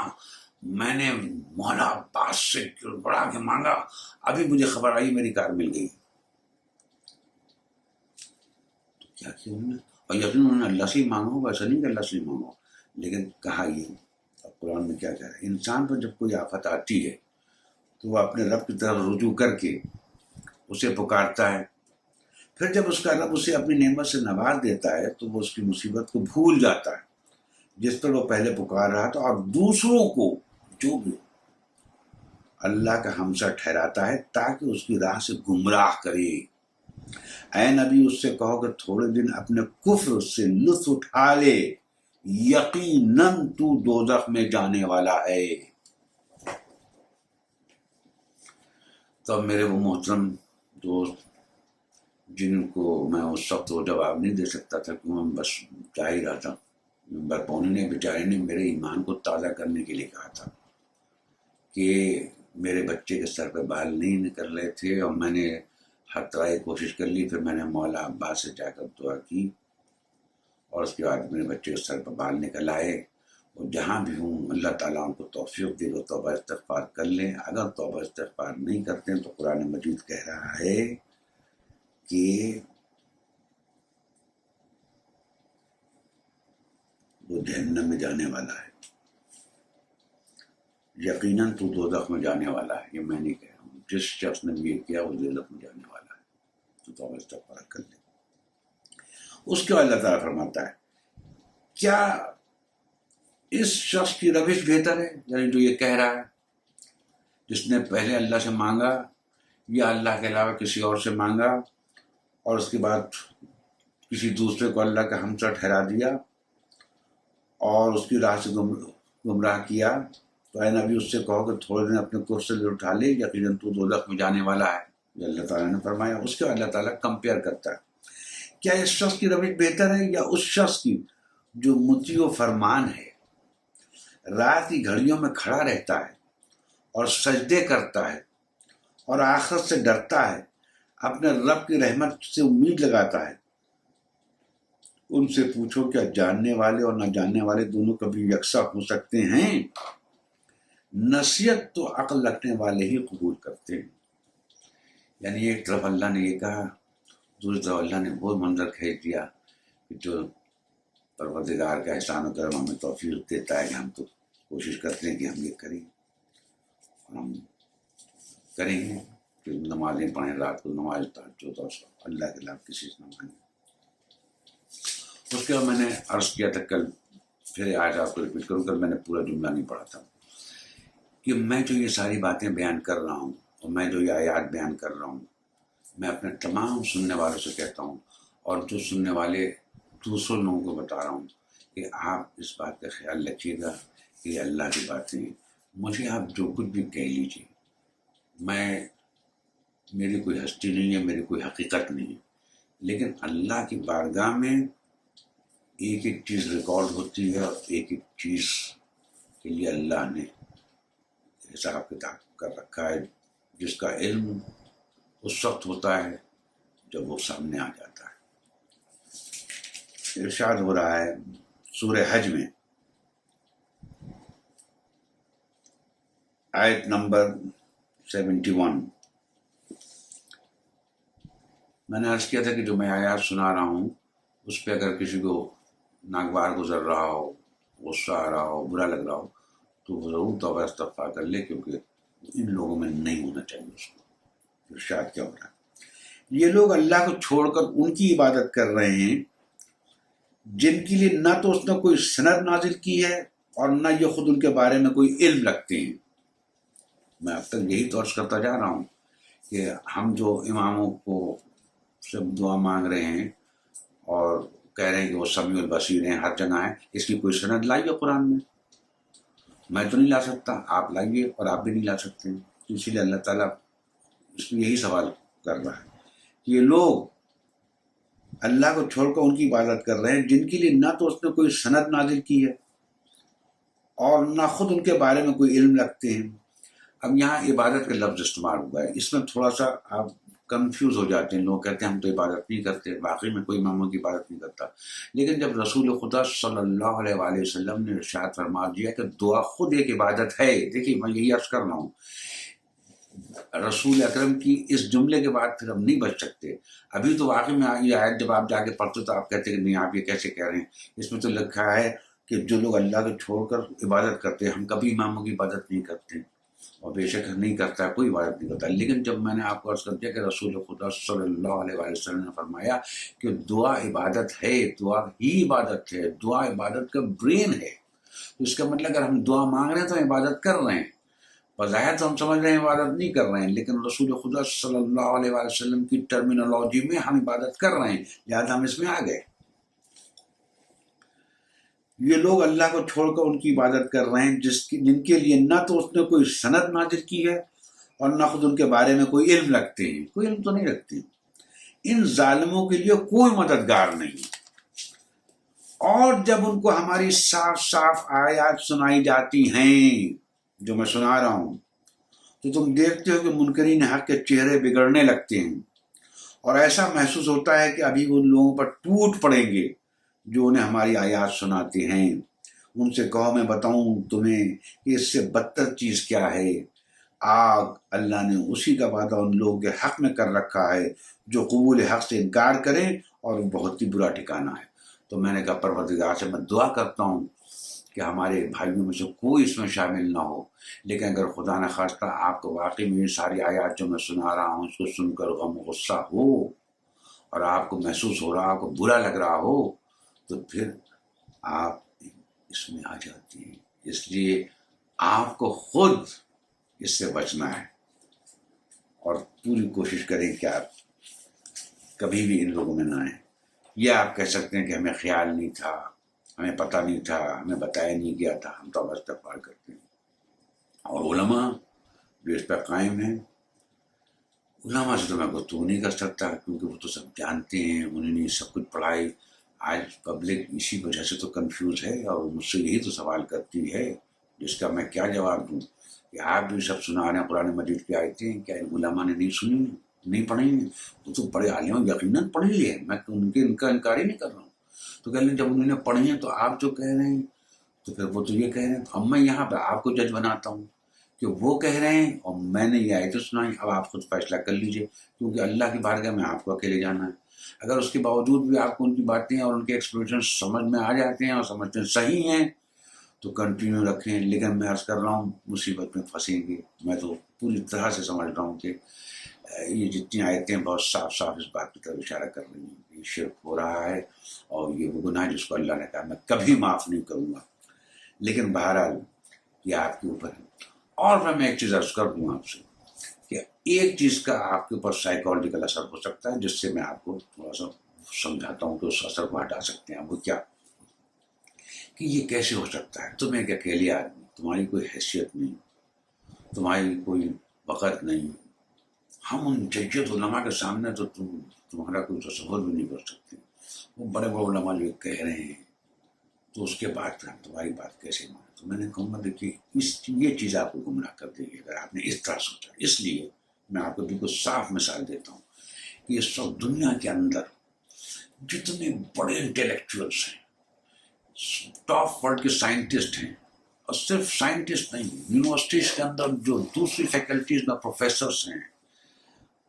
میں نے مولا عباس سے بڑا کے مانگا، ابھی مجھے خبر آئی میری کار مل گئی۔ تو کیا کیا انہوں نے، اور یقین انہوں نے اللہ سے ہی مانگا ہوگا، ایسا نہیں کہ اللہ سے ہی مانگا، لیکن کہا یہ اب قرآن میں کیا کہہ رہا ہے، انسان پر جب کوئی آفت آتی ہے تو وہ اپنے رب کی طرف رجوع کر کے اسے پکارتا ہے، پھر جب اس کا رب اسے اپنی نعمت سے نواز دیتا ہے تو وہ اس کی مصیبت کو بھول جاتا ہے جس پر وہ پہلے پکار رہا تھا، اور دوسروں کو جو بھی اللہ کا ہمسر ٹھہراتا ہے تاکہ اس کی راہ سے گمراہ کرے۔ اے نبی اس سے کہو کہ تھوڑے دن اپنے کفر سے لطف اٹھا لے، یقیناً تو دوزخ میں جانے والا ہے۔ تو میرے وہ محترم دوست جن کو میں اس وقت وہ جواب نہیں دے سکتا تھا کہ میں بس جا ہی رہا تھا، برپونی نے بیچارے نے میرے ایمان کو تازہ کرنے کے لیے کہا تھا کہ میرے بچے کے سر پہ بال نہیں نکل رہے تھے اور میں نے ہر طرح کی کوشش کر لی. پھر میں نے مولا عباس سے جا کر دعا کی اور اس کے بعد میرے بچے کے سر پہ بال نکل آئے. اور جہاں بھی ہوں اللہ تعالیٰ ان کو توفیق دے گا توبہ استغفار کر لیں. اگر توبہ استغفار نہیں کرتے ہیں تو قرآن مجید کہہ رہا ہے کہ وہ جہنم میں جانے والا ہے. یقیناً تو دوزخ میں جانے والا ہے. یہ میں نہیں کہہ رہا ہوں. جس شخص نے یہ کیا وہ دوزخ میں جانے والا ہے. تو توبہ استغفار کر لیں. اس کے بعد اللہ تعالیٰ فرماتا ہے کیا اس شخص کی روش بہتر ہے، یعنی جو یہ کہہ رہا ہے جس نے پہلے اللہ سے مانگا یا اللہ کے علاوہ کسی اور سے مانگا اور اس کے بعد کسی دوسرے کو اللہ کا ہمسر ٹھہرا دیا اور اس کی راہ سے گمراہ کیا. تو اے نبی اس سے کہو کہ تھوڑے دن اپنے کرسی سے اٹھا لے، یقیناً تو دوزخ میں جانے والا ہے. یہ اللہ تعالیٰ نے فرمایا. اس کے بعد اللہ تعالیٰ کمپیئر کرتا ہے کیا اس شخص کی روش بہتر ہے یا اس شخص کی جو مطیع و فرمان ہے، رات کی گھڑیوں میں کھڑا رہتا ہے اور سجدے کرتا ہے اور آخرت سے ڈرتا ہے، اپنے رب کی رحمت سے امید لگاتا ہے. ان سے پوچھو کیا جاننے والے اور نہ جاننے والے دونوں کبھی یکساں ہو سکتے ہیں؟ نصیحت تو عقل رکھنے والے ہی قبول کرتے ہیں. یعنی ایک طرف اللہ نے یہ کہا، دوسری طرف اللہ نے وہ منظر کھینچ دیا کہ جو پروردگار کا احسان و کرم ہمیں توفیق دیتا ہے کہ ہم تو کوشش کرتے ہیں کہ ہم یہ کریں اور ہم کریں گے کہ نمازیں پڑھیں، رات کو نماز تہجد اور اللہ کے علاوہ کسی سے نہ مانگیں. اس کے بعد میں نے عرض کیا تھا کل، پھر آج آپ کو ریپیٹ کروں. کل میں نے پورا جملہ نہیں پڑھا تھا کہ میں جو یہ ساری باتیں بیان کر رہا ہوں اور میں جو یہ آیات بیان کر رہا ہوں، میں اپنے تمام سننے والوں سے کہتا ہوں اور جو سننے والے دوسروں لوگوں کو بتا رہا ہوں کہ آپ اس بات کا خیال رکھیے گا کہ یہ اللہ کی باتیں ہیں. مجھے آپ جو کچھ بھی کہہ لیجیے، میری کوئی ہستی نہیں ہے، میری کوئی حقیقت نہیں ہے، لیکن اللہ کی بارگاہ میں ایک ایک چیز ریکارڈ ہوتی ہے اور ایک ایک چیز کے لیے اللہ نے حساب کتاب کر رکھا ہے، جس کا علم اس وقت ہوتا ہے جب وہ سامنے آ جاتا ہے. ارشاد ہو رہا ہے سورہ حج میں آیت نمبر 71. میں نے عرض کیا تھا کہ جو میں آیات سنا رہا ہوں اس پہ اگر کسی کو ناگوار گزر رہا ہو، غصہ آ رہا ہو، برا لگ رہا ہو تو وہ ضرور توبہ استغفار کر لے، کیونکہ ان لوگوں میں نہیں ہونا چاہیے اس کو. ارشاد کیا ہو رہا ہے؟ یہ لوگ اللہ کو چھوڑ کر ان کی عبادت کر رہے ہیں جن کے لیے نہ تو اس نے کوئی سند نازل کی ہے اور نہ یہ خود ان کے بارے میں کوئی علم رکھتے ہیں. میں اب تک یہی طرز کرتا جا رہا ہوں کہ ہم جو اماموں کو سب دعا مانگ رہے ہیں اور کہہ رہے ہیں کہ وہ سمیع البصیر ہیں، ہر جگہ ہیں، اس کی کوئی سند لائیے قرآن میں. میں تو نہیں لا سکتا، آپ لائیے، اور آپ بھی نہیں لا سکتے. اسی لیے اللہ تعالیٰ اس میں یہی سوال کر رہا ہے کہ یہ لوگ اللہ کو چھوڑ کر ان کی عبادت کر رہے ہیں جن کے لیے نہ تو اس نے کوئی سند نازل کی ہے اور نہ خود ان کے بارے میں کوئی علم رکھتے ہیں. اب یہاں عبادت کا لفظ استعمال ہوا ہے، اس میں تھوڑا سا آپ کنفیوز ہو جاتے ہیں. لوگ کہتے ہیں ہم تو عبادت نہیں کرتے، واقعی میں کوئی اماموں کی عبادت نہیں کرتا. لیکن جب رسول خدا صلی اللہ علیہ وآلہ وسلم نے ارشاد فرما دیا کہ دعا خود ایک عبادت ہے. دیکھیے میں یہی عرض کر رہا ہوں، رسول اکرم کی اس جملے کے بعد پھر ہم نہیں بچ سکتے. ابھی تو واقعی میں یہ آیت جب آپ جا کے پڑھتے تو آپ کہتے کہ نہیں، آپ یہ کیسے کہہ رہے ہیں؟ اس میں تو لکھا ہے کہ جو لوگ اللہ کو چھوڑ کر عبادت کرتے ہیں، ہم کبھی اماموں کی عبادت نہیں کرتے، اور بے شک نہیں کرتا، کوئی عبادت نہیں کرتا. لیکن جب میں نے آپ کو عرض کر دیا کہ رسول خدا صلی اللہ علیہ وآلہ وسلم نے فرمایا کہ دعا عبادت ہے، دعا ہی عبادت ہے، دعا عبادت کا برین ہے، تو اس کا مطلب اگر ہم دعا مانگ رہے ہیں تو ہم عبادت کر رہے ہیں. بظاہر تو ہم سمجھ رہے ہیں عبادت نہیں کر رہے ہیں، لیکن رسول خدا صلی اللہ علیہ وآلہ وسلم کی ٹرمینالوجی میں ہم عبادت کر رہے ہیں، لہٰذا ہم اس میں آ گئے. یہ لوگ اللہ کو چھوڑ کر ان کی عبادت کر رہے ہیں جن کے لیے نہ تو اس نے کوئی سند نازل کی ہے اور نہ خود ان کے بارے میں کوئی علم رکھتے ہیں. کوئی علم تو نہیں رکھتے. ان ظالموں کے لیے کوئی مددگار نہیں. اور جب ان کو ہماری صاف صاف آیات سنائی جاتی ہیں جو میں سنا رہا ہوں، تو تم دیکھتے ہو کہ منکرین حق کے چہرے بگڑنے لگتے ہیں، اور ایسا محسوس ہوتا ہے کہ ابھی ان لوگوں پر ٹوٹ پڑیں گے جو انہیں ہماری آیات سناتے ہیں۔ ان سے کہو میں بتاؤں تمہیں کہ اس سے بدتر چیز کیا ہے؟ آگ۔ اللہ نے اسی کا وعدہ ان لوگوں کے حق میں کر رکھا ہے جو قبول حق سے انکار کریں، اور وہ بہت ہی برا ٹھکانہ ہے۔ تو میں نے کہا پروردگار سے میں دعا کرتا ہوں کہ ہمارے بھائیوں میں سے کوئی اس میں شامل نہ ہو، لیکن اگر خدا نہ خواستہ آپ کو واقعی میں یہ ساری آیات جو میں سنا رہا ہوں اس کو سن کر غم و غصہ ہو اور آپ کو محسوس ہو رہا، آپ کو برا لگ رہا ہو، تو پھر آپ اس میں آ جاتے ہیں۔ اس لیے آپ کو خود اس سے بچنا ہے، اور پوری کوشش کریں کہ آپ کبھی بھی ان لوگوں میں نہ آئیں۔ یہ آپ کہہ سکتے ہیں کہ ہمیں خیال نہیں تھا، ہمیں پتہ نہیں تھا، ہمیں بتایا نہیں گیا تھا، ہم تو استغفار کرتے ہیں۔ اور علماء جو اس پہ قائم ہیں، علماء سے تو میں گفتگو نہیں کر سکتا کیونکہ وہ تو سب جانتے ہیں، انہوں نے سب کچھ پڑھائی۔ آج پبلک اسی وجہ سے تو کنفیوز ہے، اور مجھ سے یہی تو سوال کرتی ہے جس کا میں کیا جواب دوں کہ آپ جو سب سنا رہے ہیں قرآن مجید کی آیتیں، کیا علماء نے نہیں سنی، نہیں پڑھی ہیں؟ وہ تو بڑے عالم یقیناً پڑھی ہے، میں تو ان کا انکار ہی نہیں کر رہا ہوں۔ تو کہہ لیں جب انہوں نے پڑھی ہیں تو آپ جو کہہ رہے ہیں تو پھر وہ تو یہ کہہ رہے ہیں، تو اب میں یہاں پہ آپ کو جج بناتا ہوں کہ وہ کہہ رہے ہیں اور میں نے یہ آیتیں سنائی، اب آپ خود فیصلہ کر لیجئے، کیونکہ اللہ کی بارگاہ میں آپ کو اکیلے جانا ہے۔ اگر اس کے باوجود بھی آپ کو ان کی باتیں اور ان کے ایکسپریشن سمجھ میں آ جاتے ہیں اور سمجھتے ہیں صحیح ہیں تو کنٹینیو رکھیں، لیکن میں عرض کر رہا ہوں مصیبت میں پھنسیں گے۔ میں تو پوری طرح سے سمجھ رہا ہوں کہ یہ جتنی آیتیں بہت صاف صاف اس بات کی طرف اشارہ کر رہی ہیں، یہ شرک ہو رہا ہے اور یہ وہ گناہ جس کو اللہ نے کہا میں کبھی معاف نہیں کروں گا۔ لیکن بہرحال یہ آپ کے اوپر ہے۔ اور میں ایک چیز عرض کر دوں آپ سے کہ ایک چیز کا آپ کے اوپر سائیکالوجیکل اثر ہو سکتا ہے جس سے میں آپ کو تھوڑا سا سمجھاتا ہوں کہ اس اثر کو ہٹا سکتے ہیں۔ وہ کیا کہ یہ کیسے ہو سکتا ہے؟ تم ایک اکیلے آدمی، تمہاری کوئی حیثیت نہیں، تمہاری کوئی وقت نہیں، ہم ان ججت علماء کے سامنے تو تمہارا کوئی تصور بھی نہیں کر سکتے۔ وہ بڑے بڑے علماء جو کہہ رہے ہیں تو اس کے بعد ہم تمہاری بات کیسے مانیں؟ تو میں نے کہا دیکھیے یہ چیز آپ کو گمراہ کر دے گی اگر آپ نے اس طرح سوچا۔ اس لیے میں آپ کو بالکل صاف مثال دیتا ہوں کہ اس وقت دنیا کے اندر جتنے بڑے انٹلیکچوئلس ہیں، ٹاپ ورلڈ کے سائنٹسٹ ہیں، اور صرف سائنٹسٹ نہیں، یونیورسٹیز کے اندر جو دوسری فیکلٹیز میں پروفیسرس ہیں،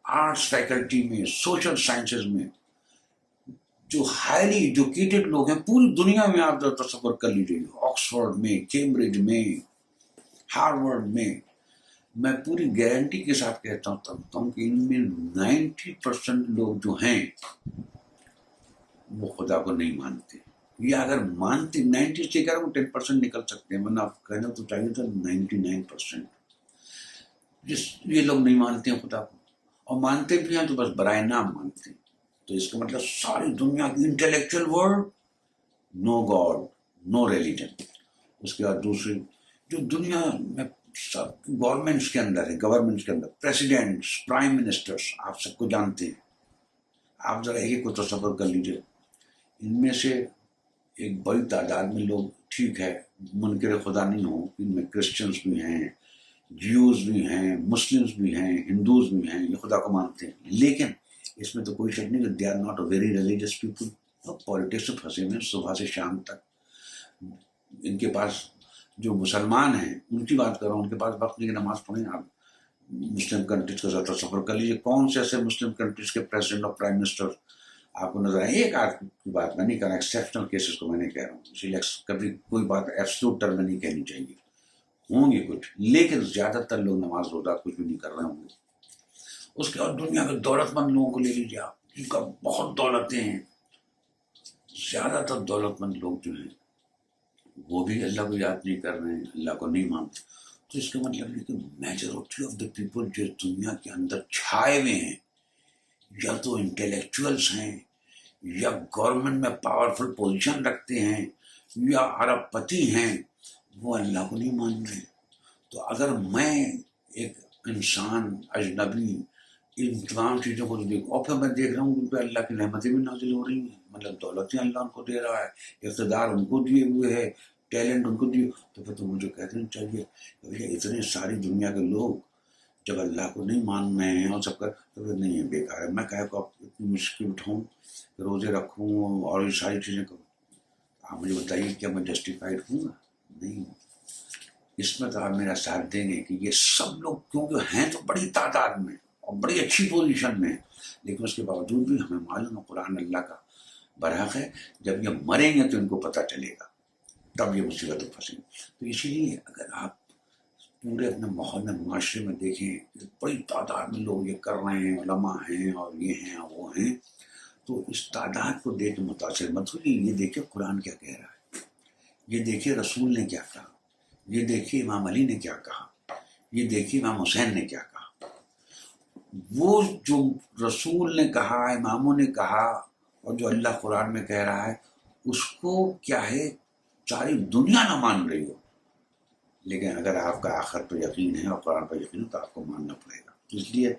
آرٹس فیکلٹی میں، سوشل سائنسز میں، جو ہائیلی ایجوکیٹڈ لوگ ہیں پوری دنیا میں، آپ تصور کر لیجیے، آکسفورڈ میں، کیمبرج میں، ہارورڈ میں پوری گارنٹی کے ساتھ کہتا ہوں کہ ان میں 90% لوگ جو ہیں وہ خدا کو نہیں مانتے، یا اگر مانتے 90 سے کہہ رہا ہوں 10% نکل سکتے ہیں، ورنہ آپ کہنا تو چاہیے تھا 99%۔ یہ لوگ نہیں مانتے ہیں خدا کو، اور مانتے بھی ہیں تو بس برائے نام مانتے ہیں۔ تو اس کا مطلب ساری دنیا کی انٹلیکچوئل ورلڈ، نو گاڈ، نو ریلیجن۔ اس کے بعد دوسری جو دنیا میں سب گورنمنٹس کے اندر ہے، گورنمنٹس کے اندر پریسیڈنٹس، پرائم منسٹرس، آپ سب کو جانتے ہیں۔ آپ ذرا ایک کو تصور کر لیجیے، ان میں سے ایک بڑی تعداد میں لوگ ٹھیک ہے منکر خدا نہیں ہوں، ان میں کرسچنس بھی ہیں، جیوز بھی ہیں، مسلمس بھی ہیں، ہندوز بھی ہیں، یہ خدا کو مانتے ہیں، لیکن اس میں تو کوئی شک نہیں کہ they are not a very religious people. Politics سے پھنسے ہوئے صبح سے شام تک۔ ان کے پاس جو مسلمان ہیں ان کی بات کر رہا ہوں، ان کے پاس وقت کی نماز پڑھیں۔ آپ مسلم کنٹریز کا ذرا تصور کر لیجیے، کون سے ایسے مسلم کنٹریز کے پریزیڈنٹ اور پرائم منسٹر آپ کو نظر آئے؟ ایک آدھ کی بات میں نہیں کر رہا، ایکسیپشنل کیسز کو میں نہیں کہہ رہا ہوں، اسی لیے کبھی کوئی بات ایبسولوٹ ٹرم میں نہیں کہنی چاہیے، ہوں گے کچھ، لیکن زیادہ تر لوگ نماز روزہ کچھ بھی نہیں کر رہے ہوں گے۔ اس کے بعد دنیا کے دولت مند لوگوں کو لے لیجیے آپ، جن کا بہت دولتیں ہیں، زیادہ تر دولت مند لوگ جو ہیں وہ بھی اللہ کو یاد نہیں کر رہے ہیں، اللہ کو نہیں مانتے۔ تو اس کا مطلب یہ کہ میجورٹی آف دا پیپل جو دنیا کے اندر چھائے ہوئے ہیں، یا تو انٹلیکچوئلس ہیں، یا گورنمنٹ میں پاورفل پوزیشن رکھتے ہیں، یا ارب پتی ہیں، وہ اللہ کو نہیں مان رہے۔ تو اگر میں ایک انسان اجنبی ان تمام چیزوں کو دیکھوں، اور پھر میں دیکھ رہا ہوں کہ اللہ کی نعمتیں بھی نازل ہو رہی ہیں، مطلب دولتیں اللہ ان کو دے رہا ہے، اقتدار ان کو دیے ہوئے ہے، ٹیلنٹ ان کو دیے، تو پھر تو مجھے کہہ دینا چاہیے کہ اتنے ساری دنیا کے لوگ جب اللہ کو نہیں ماننا ہے اور سب کا تو نہیں ہے، بیکار ہے، میں کہہ کو اتنی مشکل اٹھاؤں، روزے رکھوں اور یہ ساری چیزیں کروں، آپ مجھے بتائیے کیا میں جسٹیفائڈ ہوں گا؟ نہیں ہوں۔ اس میں تو آپ میرا ساتھ دیں گے کہ یہ سب لوگ کیونکہ ہیں تو بڑی تعداد میں اور بڑی اچھی پوزیشن میں ہیں، لیکن اس کے باوجود بھی ہمیں معلوم ہے قرآن اللہ کا برحق ہے، جب یہ مریں گے تو ان کو پتہ چلے گا، تب یہ مصیبت پھنسیں گے۔ تو اسی لیے اگر آپ پورے اپنے ماحول میں معاشرے میں دیکھیں بڑی تعداد میں لوگ یہ کر رہے ہیں، علماء ہیں اور یہ ہیں وہ ہیں، تو اس تعداد کو دیکھ کے متاثر مت ہوئیے، یہ دیکھیں قرآن کیا کہہ رہا ہے، یہ دیکھیے رسول نے کیا کہا، یہ دیکھیے امام علی نے کیا کہا، یہ دیکھیے امام حسین نے کیا کہا۔ وہ جو رسول نے کہا، اماموں نے کہا اور جو اللہ قرآن میں کہہ رہا ہے، اس کو کیا ہے ساری دنیا نہ مان رہی ہو، لیکن اگر آپ کا آخر پہ یقین ہے اور قرآن پہ یقین ہے تو آپ کو ماننا پڑے گا۔ اس لیے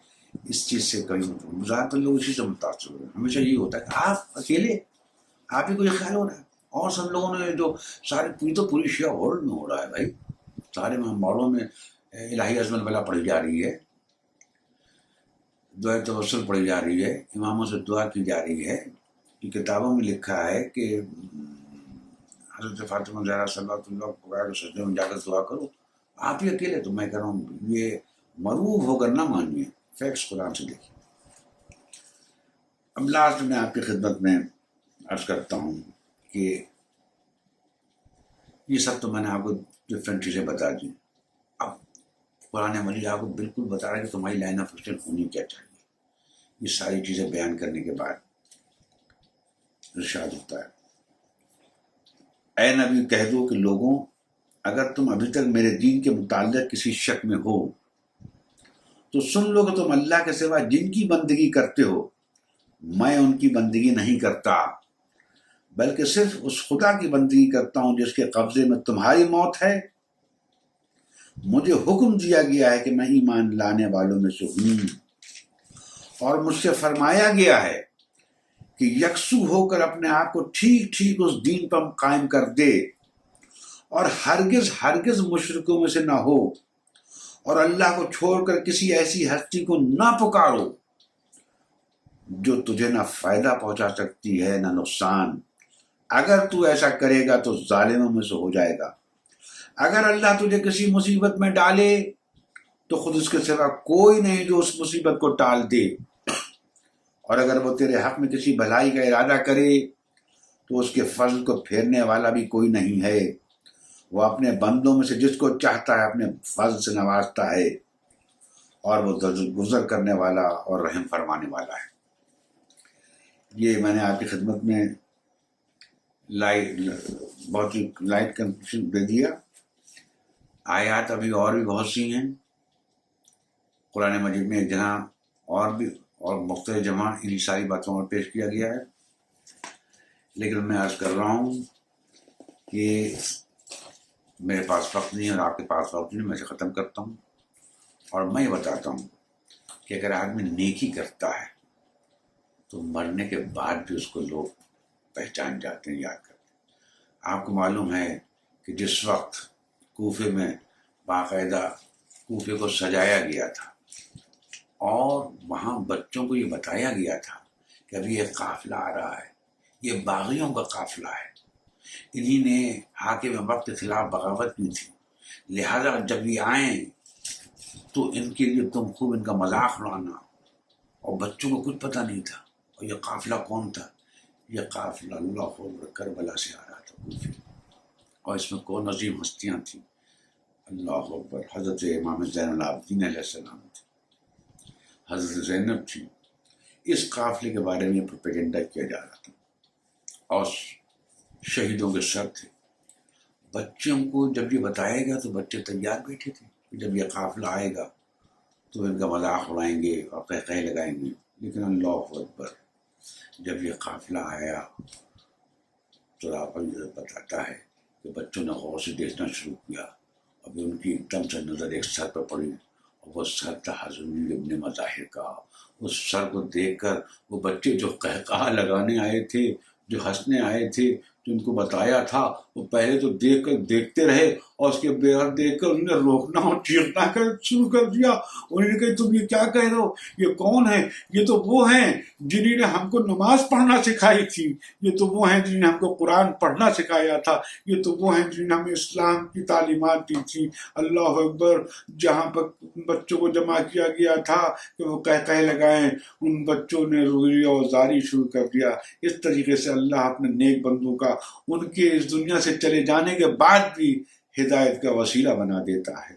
اس چیز سے کئی زیادہ تر لوگ اسی سے متاثر ہو رہے ہیں۔ ہمیشہ یہی ہوتا ہے کہ آپ اکیلے، آپ ہی کو یہ خیال ہو رہا ہے، اور سب لوگوں نے جو سارے پوری شیعہ ورلڈ میں ہو رہا ہے بھائی، سارے باڑوں میں الہی عظمت والا پڑھی جا رہی ہے، دعائے توسل پڑھی جا رہی ہے، اماموں سے دعا کی جا رہی ہے، کتابوں میں لکھا ہے کہ حضرت فاطمہ زہرا صلی اللہ علیہ سجدے میں جا کر دعا کرو، آپ ہی اکیلے۔ تو میں کہہ رہا ہوں یہ مروب ہو کر نہ مانیے، فیکٹس قرآن سے دیکھیے۔ اب لاسٹ میں آپ کی خدمت میں عرض کرتا ہوں کہ یہ سب تو میں نے آپ کو ڈفرینٹ چیزیں بتا دی، اب قرآن مجید آپ کو بالکل بتا رہا ہے کہ تمہاری لائن آف ایکشن ہونی کیا چاہیے۔ یہ ساری چیزیں بیان کرنے کے بعد ارشاد ہوتا ہے، اے نبی کہہ دو کہ لوگوں اگر تم ابھی تک میرے دین کے متعلق کسی شک میں ہو تو سن لو کہ تم اللہ کے سوا جن کی بندگی کرتے ہو میں ان کی بندگی نہیں کرتا، بلکہ صرف اس خدا کی بندگی کرتا ہوں جس کے قبضے میں تمہاری موت ہے۔ مجھے حکم دیا گیا ہے کہ میں ایمان لانے والوں میں سے ہوں، اور مجھ سے فرمایا گیا ہے کہ یکسو ہو کر اپنے آپ کو ٹھیک ٹھیک اس دین پر قائم کر دے، اور ہرگز مشرکوں میں سے نہ ہو، اور اللہ کو چھوڑ کر کسی ایسی ہستی کو نہ پکارو جو تجھے نہ فائدہ پہنچا سکتی ہے نہ نقصان۔ اگر تو ایسا کرے گا تو ظالموں میں سے ہو جائے گا۔ اگر اللہ تجھے کسی مصیبت میں ڈالے تو خود اس کے سوا کوئی نہیں جو اس مصیبت کو ٹال دے، اور اگر وہ تیرے حق میں کسی بھلائی کا ارادہ کرے تو اس کے فضل کو پھیرنے والا بھی کوئی نہیں ہے۔ وہ اپنے بندوں میں سے جس کو چاہتا ہے اپنے فضل سے نوازتا ہے، اور وہ گزر کرنے والا اور رحم فرمانے والا ہے۔ یہ میں نے آپ کی خدمت میں بہت ہی لائٹ کنکلوژن دے دیا۔ آیات ابھی اور بھی بہت سی ہیں قرآن مجید میں، جہاں اور مختلف جمع انہی ساری باتوں اور پیش کیا گیا ہے، لیکن میں عرض کر رہا ہوں کہ میرے پاس وقت نہیں ہے اور آپ کے پاس وقت نہیں، میں سے ختم کرتا ہوں، اور میں یہ بتاتا ہوں کہ اگر آدمی نیکی کرتا ہے تو مرنے کے بعد بھی اس کو لوگ پہچان جاتے ہیں، یاد کرتے ہیں۔ آپ کو معلوم ہے کہ جس وقت کوفے میں باقاعدہ کوفے کو سجایا گیا تھا اور وہاں بچوں کو یہ بتایا گیا تھا کہ ابھی ایک قافلہ آ رہا ہے، یہ باغیوں کا قافلہ ہے، انہی نے حاکم وقت کے خلاف بغاوت کی تھی، لہذا جب یہ آئیں تو ان کے لیے تم خوب ان کا مذاق اڑانا۔ اور بچوں کو کچھ پتہ نہیں تھا، اور یہ قافلہ کون تھا؟ یہ قافلہ اللہ اکبر کربلا سے آ رہا تھا کوفے، اور اس میں کون عظیم ہستیاں تھیں، اللہ اکبر، حضرت امام زین العابدین علیہ السلام تھے، حضرت زینب تھی۔ اس قافلے کے بارے میں پروپیگنڈا کیا جا رہا تھا، اور شہیدوں کے سر تھے۔ بچوں کو جب یہ بتایا گیا تو بچے تیار بیٹھے تھے کہ جب یہ قافلہ آئے گا تو ان کا مذاق اڑائیں گے اور قہقہے لگائیں گے، لیکن اللہ اکبر جب یہ قافلہ آیا تو آپ بتاتا ہے کہ بچوں نے غور سے دیکھنا شروع کیا، ابھی ان کی ایک دم سے نظر ایک سر پہ پڑی، اور وہ سر تھا حضرت ابن مظاہر کا۔ اس سر کو دیکھ کر وہ بچے جو قہقہا لگانے آئے تھے، جو ہنسنے آئے تھے، جو ان کو بتایا تھا وہ پہلے تو دیکھتے رہے، اور اس کے بغیر دیکھ کر انہوں نے روکنا اور چیخنا شروع کر دیا. انہوں نے کہا تم یہ کیا کہہ رہے ہو، یہ کون ہے؟ یہ تو وہ ہیں جنہوں نے ہم کو نماز پڑھنا سکھائی تھی، یہ تو وہ ہیں جنہوں نے ہم کو قرآن پڑھنا سکھایا تھا، یہ تو وہ ہیں جنہوں نے ہمیں اسلام کی تعلیمات دی تھی. اللہ اکبر. جہاں پر بچوں کو جمع کیا گیا تھا کہ وہ کہہ لگائیں، ان بچوں نے روئی اور زاری شروع کر دیا. اس طریقے سے اللہ اپنے نیک بندوں کا ان کے اس دنیا سے چلے جانے کے بعد بھی ہدایت کا وسیلہ بنا دیتا ہے.